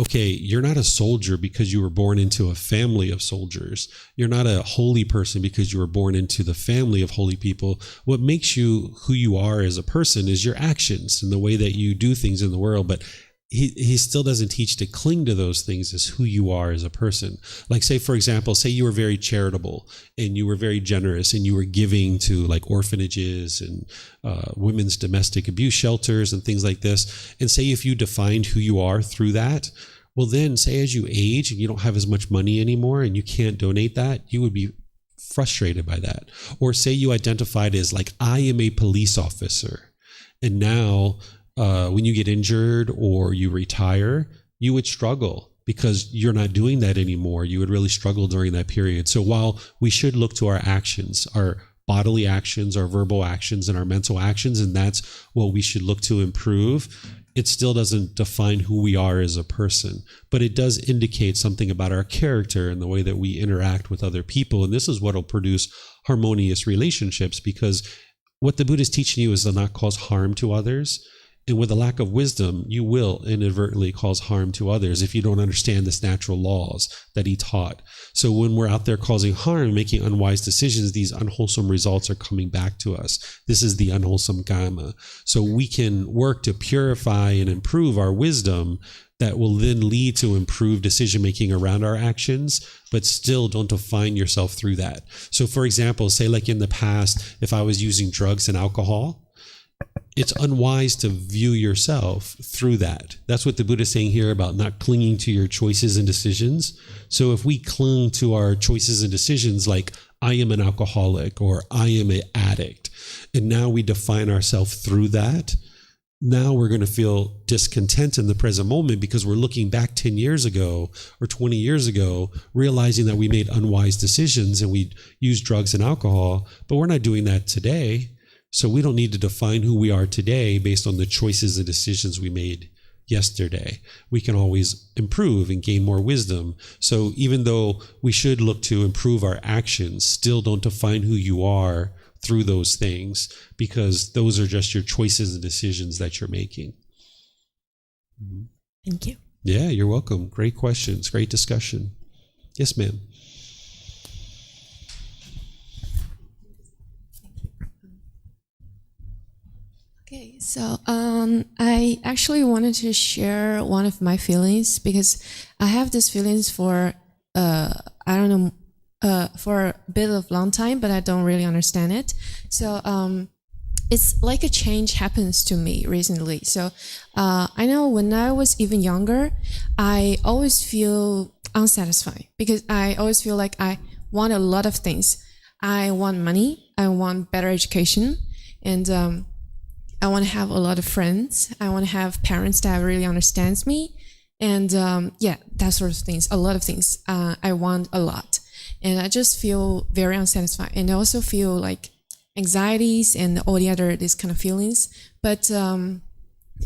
okay, you're not a soldier because you were born into a family of soldiers. You're not a holy person because you were born into the family of holy people. What makes you who you are as a person is your actions and the way that you do things in the world. But he still doesn't teach to cling to those things as who you are as a person. Like, say, for example, say you were very charitable and you were very generous and you were giving to like orphanages and women's domestic abuse shelters and things like this. And say if you defined who you are through that, well then say as you age and you don't have as much money anymore and you can't donate that, you would be frustrated by that. Or say you identified as like, I am a police officer, and now when you get injured or you retire, you would struggle because you're not doing that anymore. You would really struggle during that period. So while we should look to our actions, our bodily actions, our verbal actions, and our mental actions, and that's what we should look to improve, it still doesn't define who we are as a person. But it does indicate something about our character and the way that we interact with other people. And this is what will produce harmonious relationships, because what the Buddha is teaching you is to not cause harm to others. And with a lack of wisdom, you will inadvertently cause harm to others if you don't understand this natural laws that he taught. So when we're out there causing harm, making unwise decisions, these unwholesome results are coming back to us. This is the unwholesome karma. So we can work to purify and improve our wisdom that will then lead to improved decision-making around our actions, but still don't define yourself through that. So for example, say like in the past, if I was using drugs and alcohol, it's unwise to view yourself through that. That's what the Buddha is saying here about not clinging to your choices and decisions. So if we cling to our choices and decisions like, I am an alcoholic or I am an addict, and now we define ourselves through that, now we're going to feel discontent in the present moment because we're looking back 10 years ago or 20 years ago, realizing that we made unwise decisions and we used drugs and alcohol, but we're not doing that today. So we don't need to define who we are today based on the choices and decisions we made yesterday. We can always improve and gain more wisdom. So even though we should look to improve our actions, still don't define who you are through those things, because those are just your choices and decisions that you're making. Thank you. Yeah, you're welcome. Great questions. Great discussion. Yes, ma'am. Okay, so I actually wanted to share one of my feelings, because I have these feelings for for a bit of long time, but I don't really understand it. So it's like a change happens to me recently. So I know when I was even younger, I always feel unsatisfied because I always feel like I want a lot of things. I want money, I want better education, and I want to have a lot of friends. I want to have parents that really understands me, and that sort of things. A lot of things. I want a lot, and I just feel very unsatisfied, and I also feel like anxieties and all the other these kind of feelings. But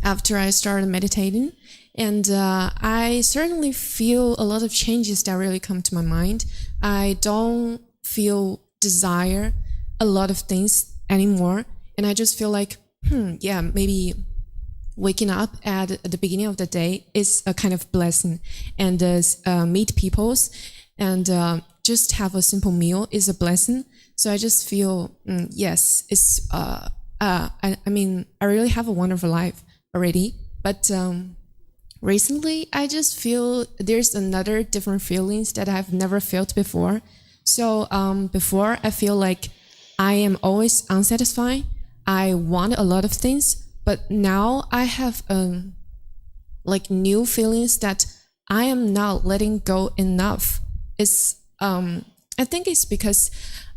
after I started meditating, and I certainly feel a lot of changes that really come to my mind. I don't feel desire a lot of things anymore, and I just feel like maybe waking up at the beginning of the day is a kind of blessing, and meet peoples and just have a simple meal is a blessing. So I just feel yes, it's I mean I really have a wonderful life already, but recently I just feel there's another different feelings that I've never felt before. So before I feel like I am always unsatisfied. I want a lot of things, but now I have like new feelings that I am not letting go enough. It's I think it's because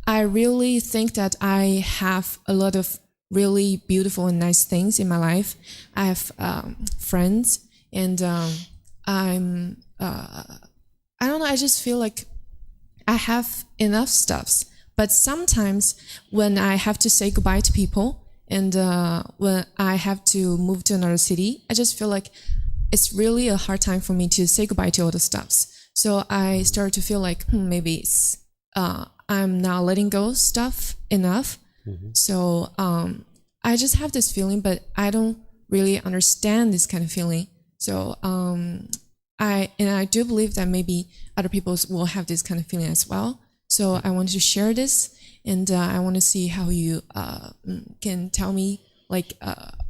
I really think that I have a lot of really beautiful and nice things in my life. I have friends, and I don't know, I just feel like I have enough stuffs. But sometimes when I have to say goodbye to people, and when I have to move to another city, I just feel like it's really a hard time for me to say goodbye to all the stuffs. So I start to feel like maybe it's, I'm not letting go stuff enough. Mm-hmm. So I just have this feeling, but I don't really understand this kind of feeling. So I do believe that maybe other people will have this kind of feeling as well. So I wanted to share this, and I want to see how you can tell me, like,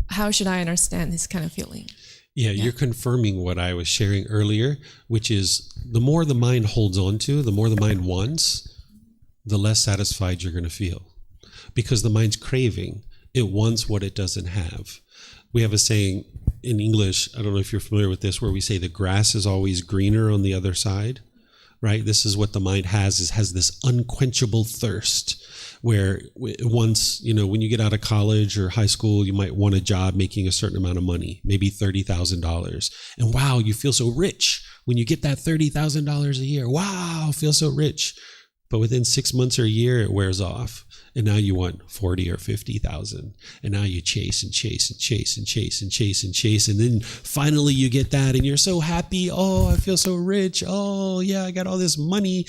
how should I understand this kind of feeling? Yeah, you're confirming what I was sharing earlier, which is the more the mind holds on to, the more the mind wants, the less satisfied you're going to feel. Because the mind's craving. It wants what it doesn't have. We have a saying in English, I don't know if you're familiar with this, where we say the grass is always greener on the other side. Right? This is what the mind has this unquenchable thirst where once, when you get out of college or high school, you might want a job making a certain amount of money, maybe $30,000. And wow, you feel so rich when you get that $30,000 a year. Wow, feel so rich. But within 6 months or a year, it wears off. And now you want 40 or 50,000. And now you chase and chase and chase and chase and chase and chase. And then finally you get that and you're so happy. Oh, I feel so rich. Oh, yeah, I got all this money.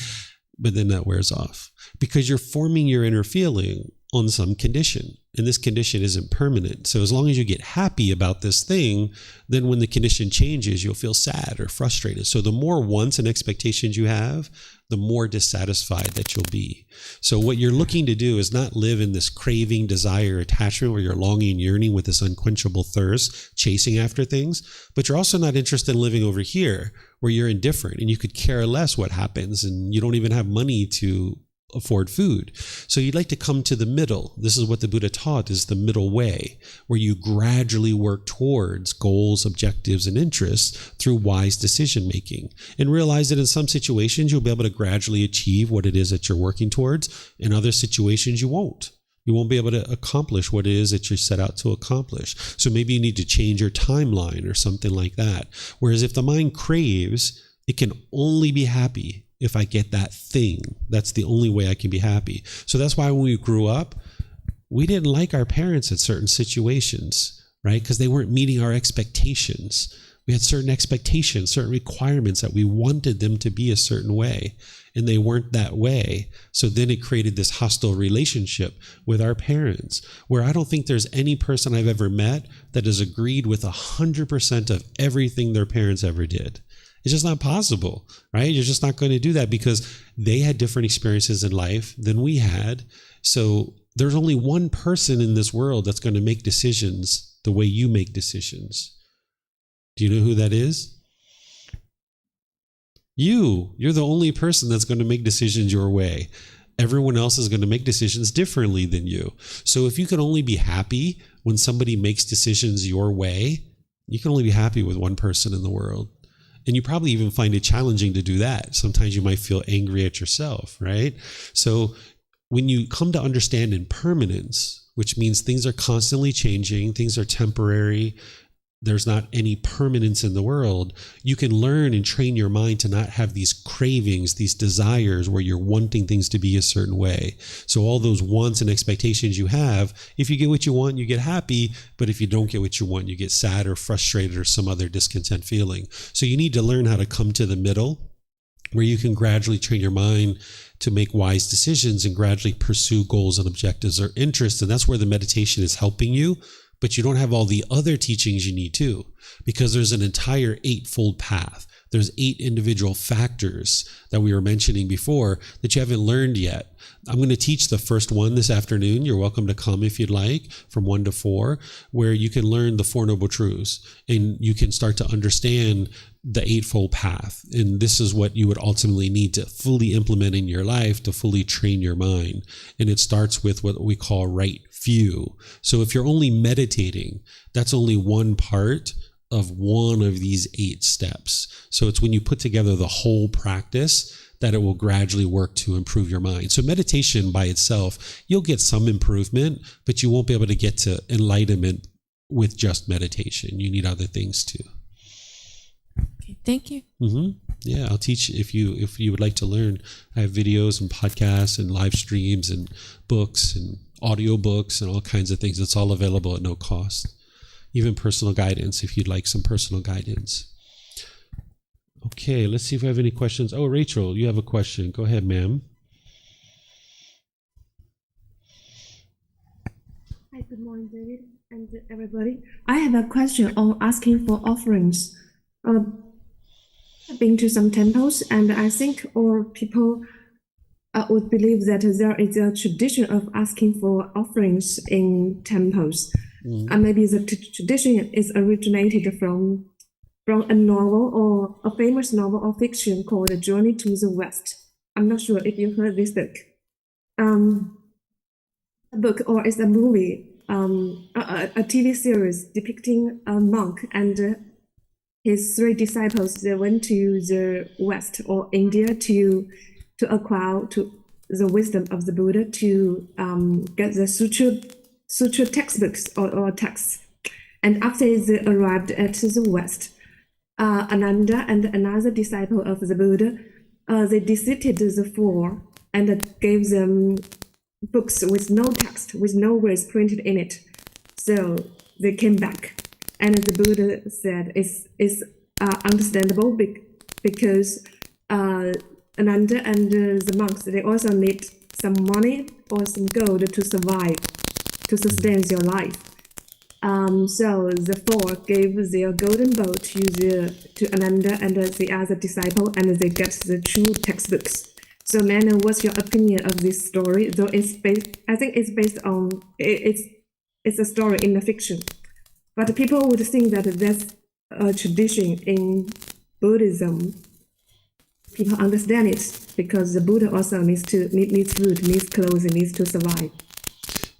But then that wears off because you're forming your inner feeling on some condition. And this condition isn't permanent. So as long as you get happy about this thing, then when the condition changes, you'll feel sad or frustrated. So the more wants and expectations you have, the more dissatisfied that you'll be. So what you're looking to do is not live in this craving, desire, attachment where you're longing, yearning with this unquenchable thirst, chasing after things, but you're also not interested in living over here where you're indifferent and you could care less what happens and you don't even have money to afford food. So you'd like to come to the middle. This is what the Buddha taught, is the middle way, where you gradually work towards goals, objectives, and interests through wise decision making, and realize that in some situations you'll be able to gradually achieve what it is that you're working towards. In other situations you won't. You won't be able to accomplish what it is that you set out to accomplish. So maybe you need to change your timeline or something like that. Whereas if the mind craves, it can only be happy if I get that thing. That's the only way I can be happy. So that's why when we grew up, we didn't like our parents in certain situations, right? Because they weren't meeting our expectations. We had certain expectations, certain requirements that we wanted them to be a certain way, and they weren't that way. So then it created this hostile relationship with our parents, where I don't think there's any person I've ever met that has agreed with 100% of everything their parents ever did. It's just not possible, right? You're just not going to do that because they had different experiences in life than we had. So there's only one person in this world that's going to make decisions the way you make decisions. Do you know who that is? You're the only person that's going to make decisions your way. Everyone else is going to make decisions differently than you. So if you can only be happy when somebody makes decisions your way, you can only be happy with one person in the world. And you probably even find it challenging to do that. Sometimes you might feel angry at yourself, right? So when you come to understand impermanence, which means things are constantly changing, things are temporary, there's not any permanence in the world, you can learn and train your mind to not have these cravings, these desires where you're wanting things to be a certain way. So all those wants and expectations you have, if you get what you want, you get happy. But if you don't get what you want, you get sad or frustrated or some other discontent feeling. So you need to learn how to come to the middle, where you can gradually train your mind to make wise decisions and gradually pursue goals and objectives or interests. And that's where the meditation is helping you. But you don't have all the other teachings you need to, because there's an entire eightfold path. There's 8 individual factors that we were mentioning before that you haven't learned yet. I'm going to teach the first one this afternoon. You're welcome to come if you'd like, from 1 to 4, where you can learn the 4 Noble Truths and you can start to understand the eightfold path. And this is what you would ultimately need to fully implement in your life to fully train your mind. And it starts with what we call right view. So if you're only meditating, that's only one part of one of these 8 steps. So it's when you put together the whole practice that it will gradually work to improve your mind. So meditation by itself, you'll get some improvement, but you won't be able to get to enlightenment with just meditation. You need other things too. Okay, thank you. Yeah, I'll teach if you would like to learn. I have videos and podcasts and live streams and books and audio books and all kinds of things. It's all available at no cost. Even personal guidance if you'd like some personal guidance. Okay, let's see if we have any questions. Oh, Rachel, you have a question. Go ahead, ma'am. Hi, good morning, David and everybody. I have a question on asking for offerings. I've been to some temples, and I think all people would believe that there is a tradition of asking for offerings in temples. And maybe the tradition is originated from a novel or a famous novel or fiction called A Journey to the West. I'm not sure if you heard this book. A book, or it's a movie, a TV series depicting a monk and his 3 disciples. They went to the West or India to acquire the wisdom of the Buddha, to get the sutra textbooks or texts. And after they arrived at the West, Ananda and another disciple of the Buddha, they visited the 4 and gave them books with no text, with no words printed in it. So they came back, and the Buddha said it's understandable because Ananda and the monks, they also need some money or some gold to survive, to sustain their life. So the 4 gave their golden bowl to Ananda and the other disciple, and they get the true textbooks. So, Nana, what's your opinion of this story? Though I think it's based on it's a story in the fiction, but people would think that that's a tradition in Buddhism. People understand it because the Buddha also needs food, needs clothes, needs to survive.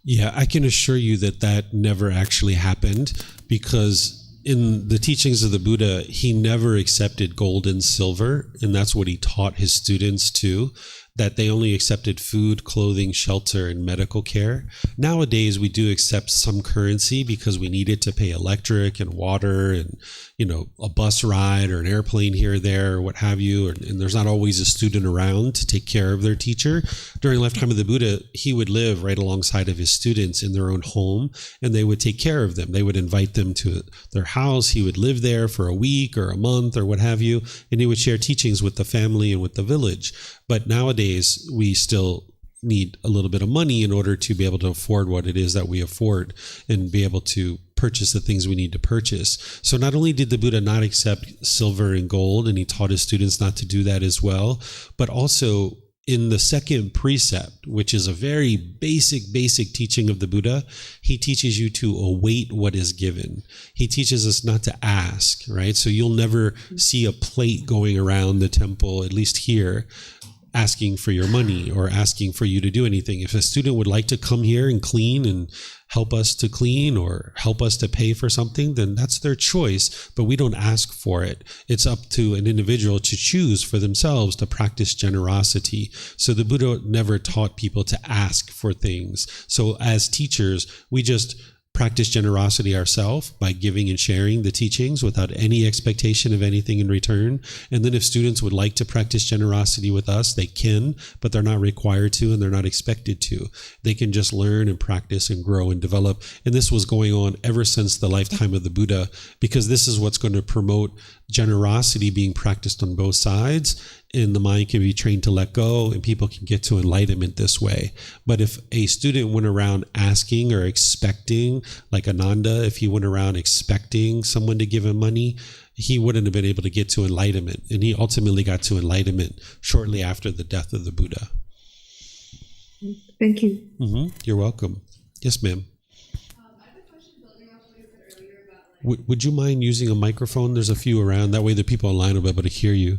Yeah, I can assure you that never actually happened, because in the teachings of the Buddha, he never accepted gold and silver, and that's what he taught his students too, that they only accepted food, clothing, shelter, and medical care. Nowadays, we do accept some currency because we need it to pay electric and water and, a bus ride or an airplane here or there or what have you. And there's not always a student around to take care of their teacher. During the lifetime of the Buddha, he would live right alongside of his students in their own home, and they would take care of them. They would invite them to their house. He would live there for a week or a month or what have you, and he would share teachings with the family and with the village. But nowadays, we still need a little bit of money in order to be able to afford what it is that we afford and be able to purchase the things we need to purchase. So not only did the Buddha not accept silver and gold, and he taught his students not to do that as well, but also in the second precept, which is a very basic teaching of the Buddha, he teaches you to await what is given. He teaches us not to ask, right? So you'll never see a plate going around the temple, at least here, asking for your money or asking for you to do anything. If a student would like to come here and clean and help us to clean or help us to pay for something, then that's their choice, but we don't ask for it. It's up to an individual to choose for themselves to practice generosity. So the Buddha never taught people to ask for things. So as teachers, we just practice generosity ourselves by giving and sharing the teachings without any expectation of anything in return. And then if students would like to practice generosity with us, they can, but they're not required to and they're not expected to. They can just learn and practice and grow and develop. And this was going on ever since the lifetime of the Buddha, because this is what's going to promote generosity being practiced on both sides. And the mind can be trained to let go and people can get to enlightenment this way. But if a student went around asking or expecting, like Ananda, if he went around expecting someone to give him money, he wouldn't have been able to get to enlightenment. And he ultimately got to enlightenment shortly after the death of the Buddha. Thank you. You're welcome. Yes, ma'am. Would you mind using a microphone? There's a few around. That way the people online will be able to hear you.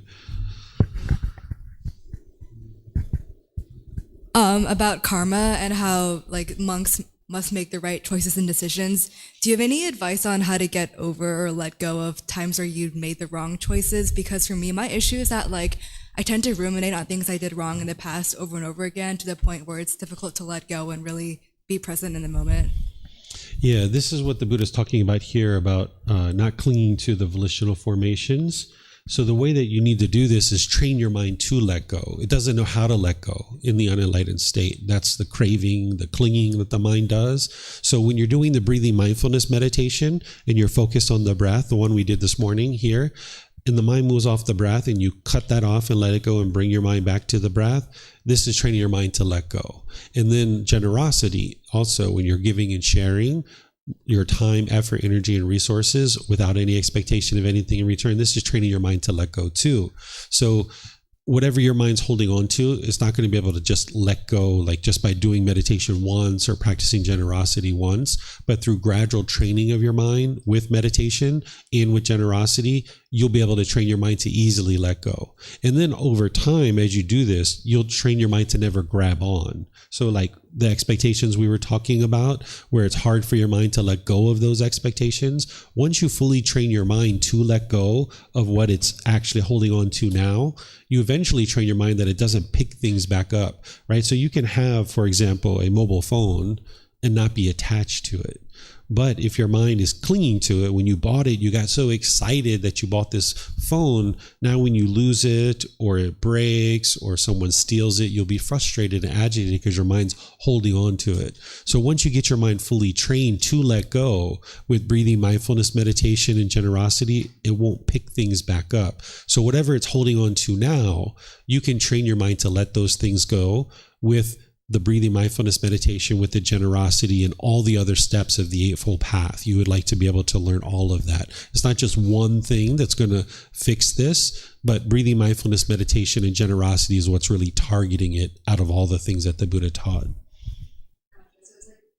About karma and how like monks must make the right choices and decisions. Do you have any advice on how to get over or let go of times where you've made the wrong choices? Because for me, my issue is that like I tend to ruminate on things I did wrong in the past over and over again to the point where it's difficult to let go and really be present in the moment. Yeah, this is what the Buddha is talking about here, about not clinging to the volitional formations. So the way that you need to do this is train your mind to let go. It doesn't know how to let go in the unenlightened state. That's the craving, the clinging that the mind does. So when you're doing the breathing mindfulness meditation and you're focused on the breath, the one we did this morning here, and the mind moves off the breath and you cut that off and let it go and bring your mind back to the breath, this is training your mind to let go. And then generosity, also when you're giving and sharing your time, effort, energy, and resources without any expectation of anything in return, this is training your mind to let go too. So whatever your mind's holding on to, it's not going to be able to just let go like just by doing meditation once or practicing generosity once, but through gradual training of your mind with meditation and with generosity, you'll be able to train your mind to easily let go. And then over time, as you do this, you'll train your mind to never grab on. So like the expectations we were talking about, where it's hard for your mind to let go of those expectations, once you fully train your mind to let go of what it's actually holding on to now, you eventually train your mind that it doesn't pick things back up, right? So you can have, for example, a mobile phone and not be attached to it. But if your mind is clinging to it, when you bought it, you got so excited that you bought this phone. Now when you lose it or it breaks or someone steals it, you'll be frustrated and agitated because your mind's holding on to it. So once you get your mind fully trained to let go with breathing, mindfulness, meditation, and generosity, it won't pick things back up. So whatever it's holding on to now, you can train your mind to let those things go with the breathing, mindfulness, meditation, with the generosity and all the other steps of the Eightfold Path. You would like to be able to learn all of that. It's not just one thing that's going to fix this, but breathing, mindfulness, meditation, and generosity is what's really targeting it out of all the things that the Buddha taught.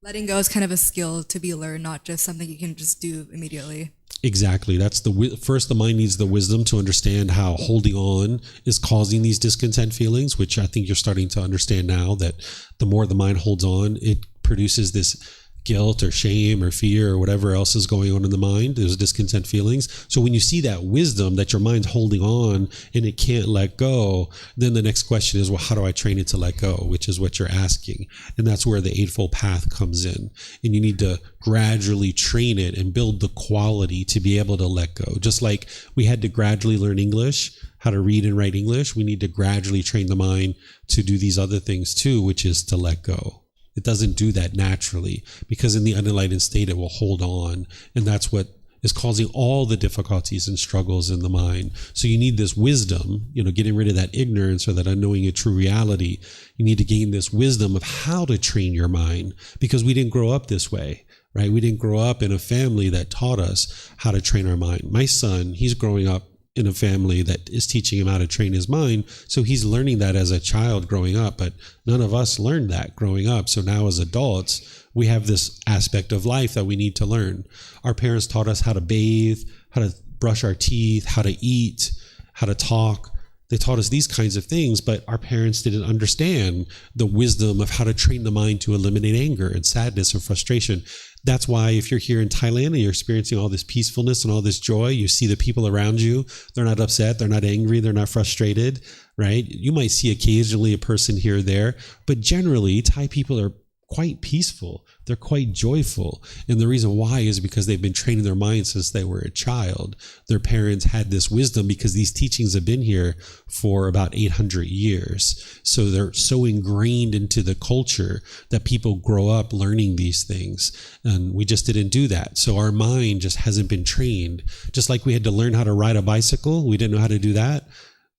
Letting go is kind of a skill to be learned, not just something you can just do immediately. Exactly. That's first, the mind needs the wisdom to understand how holding on is causing these discontent feelings, which I think you're starting to understand now, that the more the mind holds on, it produces this guilt or shame or fear or whatever else is going on in the mind, those discontent feelings. So when you see that wisdom that your mind's holding on and it can't let go, then the next question is, well, how do I train it to let go? Which is what you're asking. And that's where the Eightfold Path comes in. And you need to gradually train it and build the quality to be able to let go. Just like we had to gradually learn English, how to read and write English, we need to gradually train the mind to do these other things too, which is to let go. It doesn't do that naturally, because in the unenlightened state, it will hold on. And that's what is causing all the difficulties and struggles in the mind. So you need this wisdom, getting rid of that ignorance or that unknowing a true reality. You need to gain this wisdom of how to train your mind, because we didn't grow up this way, right? We didn't grow up in a family that taught us how to train our mind. My son, he's growing up in a family that is teaching him how to train his mind. So he's learning that as a child growing up, but none of us learned that growing up. So now as adults, we have this aspect of life that we need to learn. Our parents taught us how to bathe, how to brush our teeth, how to eat, how to talk, They taught us these kinds of things, but our parents didn't understand the wisdom of how to train the mind to eliminate anger and sadness and frustration. That's why if you're here in Thailand and you're experiencing all this peacefulness and all this joy, you see the people around you, they're not upset, they're not angry, they're not frustrated, right? You might see occasionally a person here or there, but generally Thai people are quite peaceful. They're quite joyful. And the reason why is because they've been training their minds since they were a child. Their parents had this wisdom because these teachings have been here for about 800 years. So they're so ingrained into the culture that people grow up learning these things. And we just didn't do that. So our mind just hasn't been trained. Just like we had to learn how to ride a bicycle, we didn't know how to do that.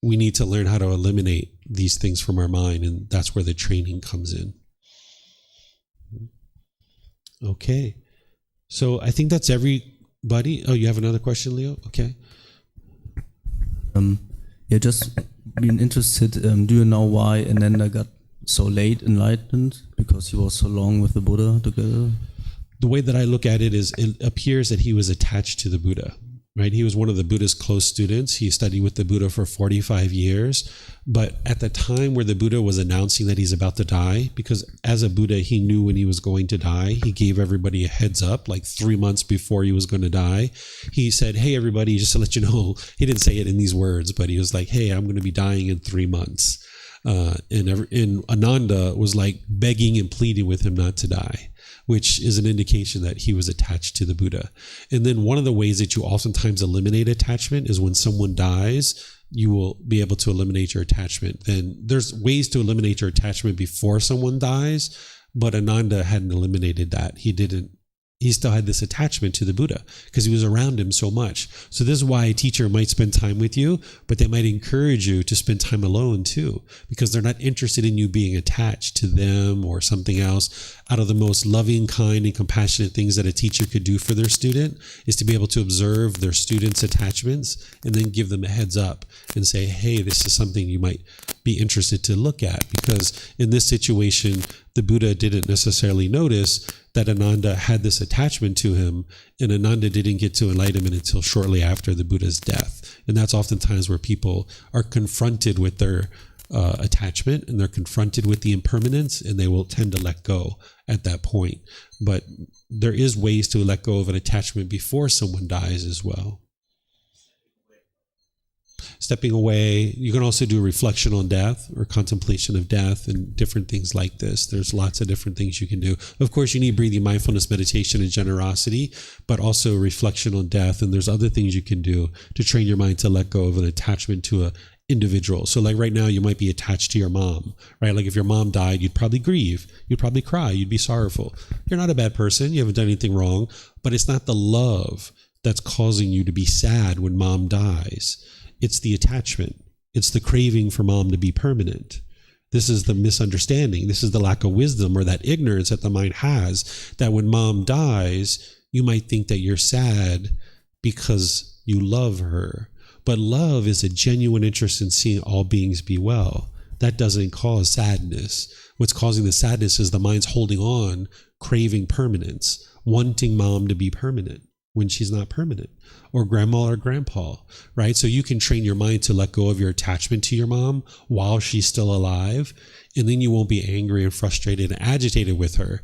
We need to learn how to eliminate these things from our mind. And that's where the training comes in. Okay, so I think that's everybody. Oh, you have another question, Leo? Okay. Yeah, just being interested. Do you know why Ananda got so late enlightened? Because he was so long with the Buddha together. The way that I look at it is, it appears that he was attached to the Buddha. Right? He was one of the Buddha's close students. He studied with the Buddha for 45 years. But at the time where the Buddha was announcing that he's about to die, because as a Buddha, he knew when he was going to die, he gave everybody a heads up, like 3 months before he was going to die. He said, hey, everybody, just to let you know, he didn't say it in these words, but he was like, hey, I'm going to be dying in 3 months. And Ananda was like begging and pleading with him not to die, which is an indication that he was attached to the Buddha. And then one of the ways that you oftentimes eliminate attachment is when someone dies, you will be able to eliminate your attachment. Then there's ways to eliminate your attachment before someone dies, but Ananda hadn't eliminated that. He still had this attachment to the Buddha because he was around him so much. So this is why a teacher might spend time with you, but they might encourage you to spend time alone too, because they're not interested in you being attached to them or something else. Out of the most loving, kind, and compassionate things that a teacher could do for their student is to be able to observe their students' attachments and then give them a heads up and say, hey, this is something you might be interested to look at, because in this situation, the Buddha didn't necessarily notice that Ananda had this attachment to him, and Ananda didn't get to enlightenment until shortly after the Buddha's death. And that's oftentimes where people are confronted with their attachment, and they're confronted with the impermanence, and they will tend to let go at that point. But there is ways to let go of an attachment before someone dies as well. Stepping away. You can also do reflection on death or contemplation of death and different things like this. There's lots of different things you can do. Of course, you need breathing, mindfulness, meditation, and generosity, but also reflection on death. And there's other things you can do to train your mind to let go of an attachment to a individual. So like right now, you might be attached to your mom, right? Like if your mom died, you'd probably grieve, you'd probably cry, you'd be sorrowful. You're not a bad person, you haven't done anything wrong, but it's not the love that's causing you to be sad when mom dies. It's the attachment. It's the craving for mom to be permanent. This is the misunderstanding. This is the lack of wisdom or that ignorance that the mind has, that when mom dies, you might think that you're sad because you love her. But love is a genuine interest in seeing all beings be well. That doesn't cause sadness. What's causing the sadness is the mind's holding on, craving permanence, wanting mom to be permanent when she's not permanent, or grandma or grandpa, right? So you can train your mind to let go of your attachment to your mom while she's still alive, and then you won't be angry and frustrated and agitated with her,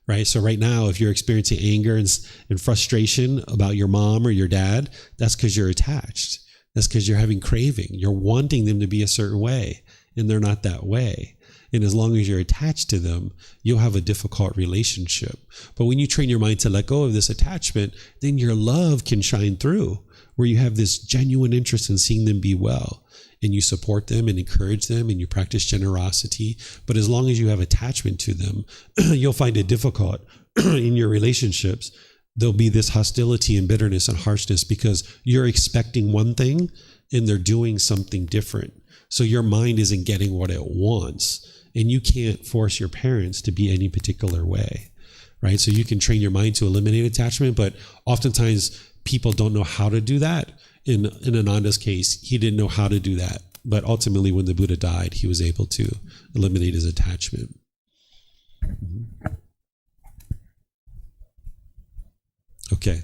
right? So right now, if you're experiencing anger and frustration about your mom or your dad, that's because you're attached. That's because you're having craving. You're wanting them to be a certain way, and they're not that way. And as long as you're attached to them, you'll have a difficult relationship. But when you train your mind to let go of this attachment, then your love can shine through, where you have this genuine interest in seeing them be well, and you support them and encourage them, and you practice generosity. But as long as you have attachment to them, you'll find it difficult in your relationships. There'll be this hostility and bitterness and harshness because you're expecting one thing and they're doing something different. So your mind isn't getting what it wants. And you can't force your parents to be any particular way, right? So you can train your mind to eliminate attachment, but oftentimes people don't know how to do that. In Ananda's case, he didn't know how to do that. But ultimately, when the Buddha died, he was able to eliminate his attachment. Okay. Okay.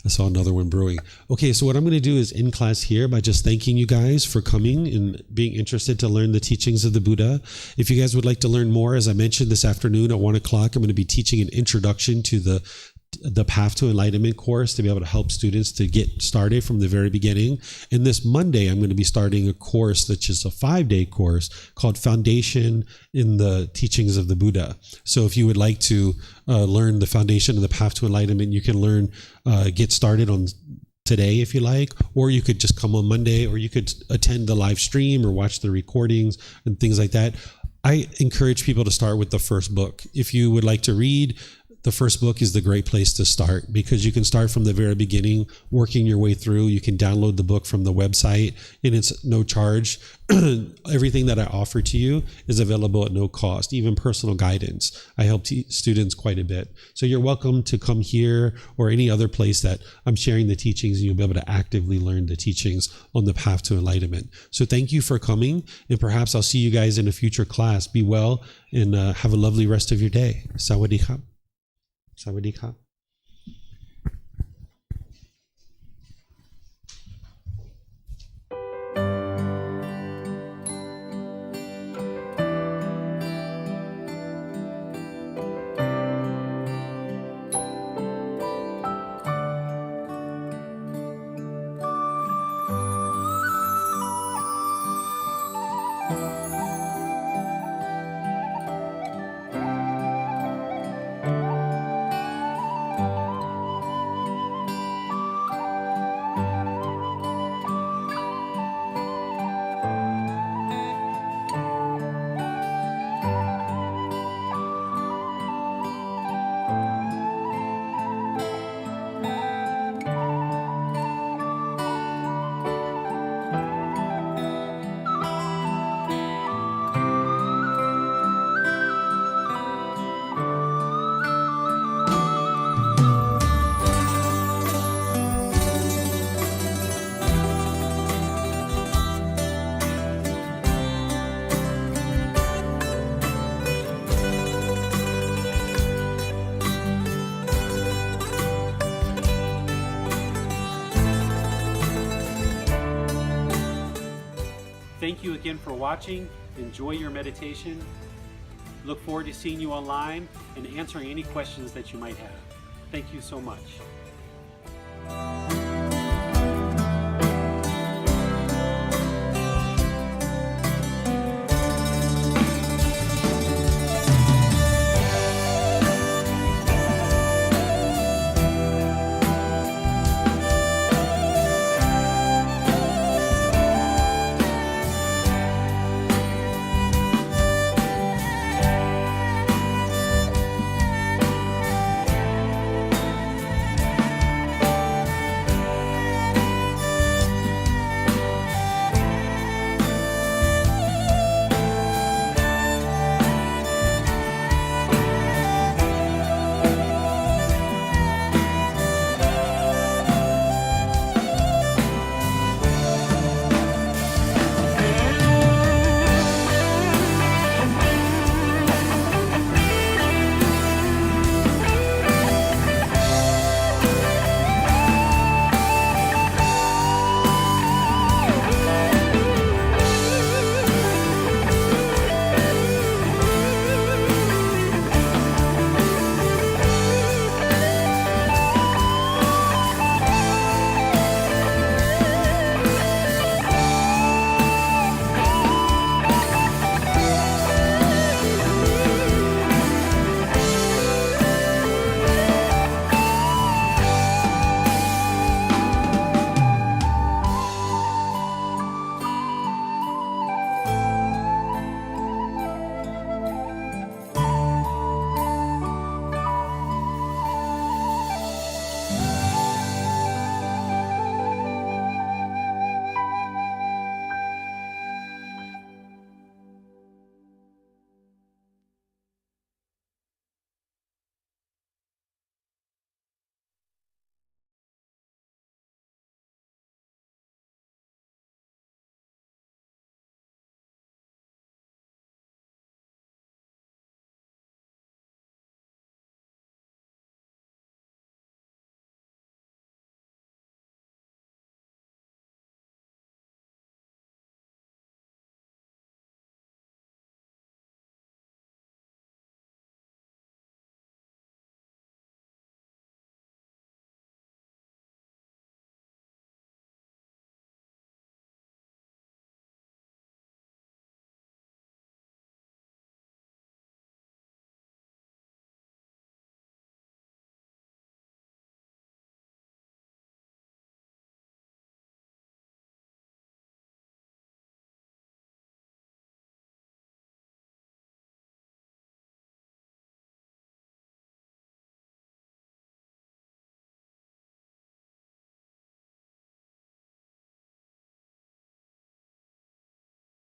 I saw another one brewing. Okay, so what I'm going to do is end class here by just thanking you guys for coming and being interested to learn the teachings of the Buddha. If you guys would like to learn more, as I mentioned this afternoon at 1 o'clock, I'm going to be teaching an introduction to the Path to Enlightenment course to be able to help students to get started from the very beginning. And this Monday, I'm going to be starting a course that's just a 5-day course called Foundation in the Teachings of the Buddha. So if you would like to learn the foundation of the Path to Enlightenment, you can learn, get started on today if you like, or you could just come on Monday, or you could attend the live stream or watch the recordings and things like that. I encourage people to start with the first book. If you would like to read, the first book is the great place to start, because you can start from the very beginning, working your way through. You can download the book from the website, and it's no charge. Everything that I offer to you is available at no cost, even personal guidance. I help students quite a bit. So you're welcome to come here or any other place that I'm sharing the teachings, and you'll be able to actively learn the teachings on the path to enlightenment. So thank you for coming, and perhaps I'll see you guys in a future class. Be well, and have a lovely rest of your day. Sawadee khap. Sawadee khap. Thank you again for watching. Enjoy your meditation. Look forward to seeing you online and answering any questions that you might have. Thank you so much.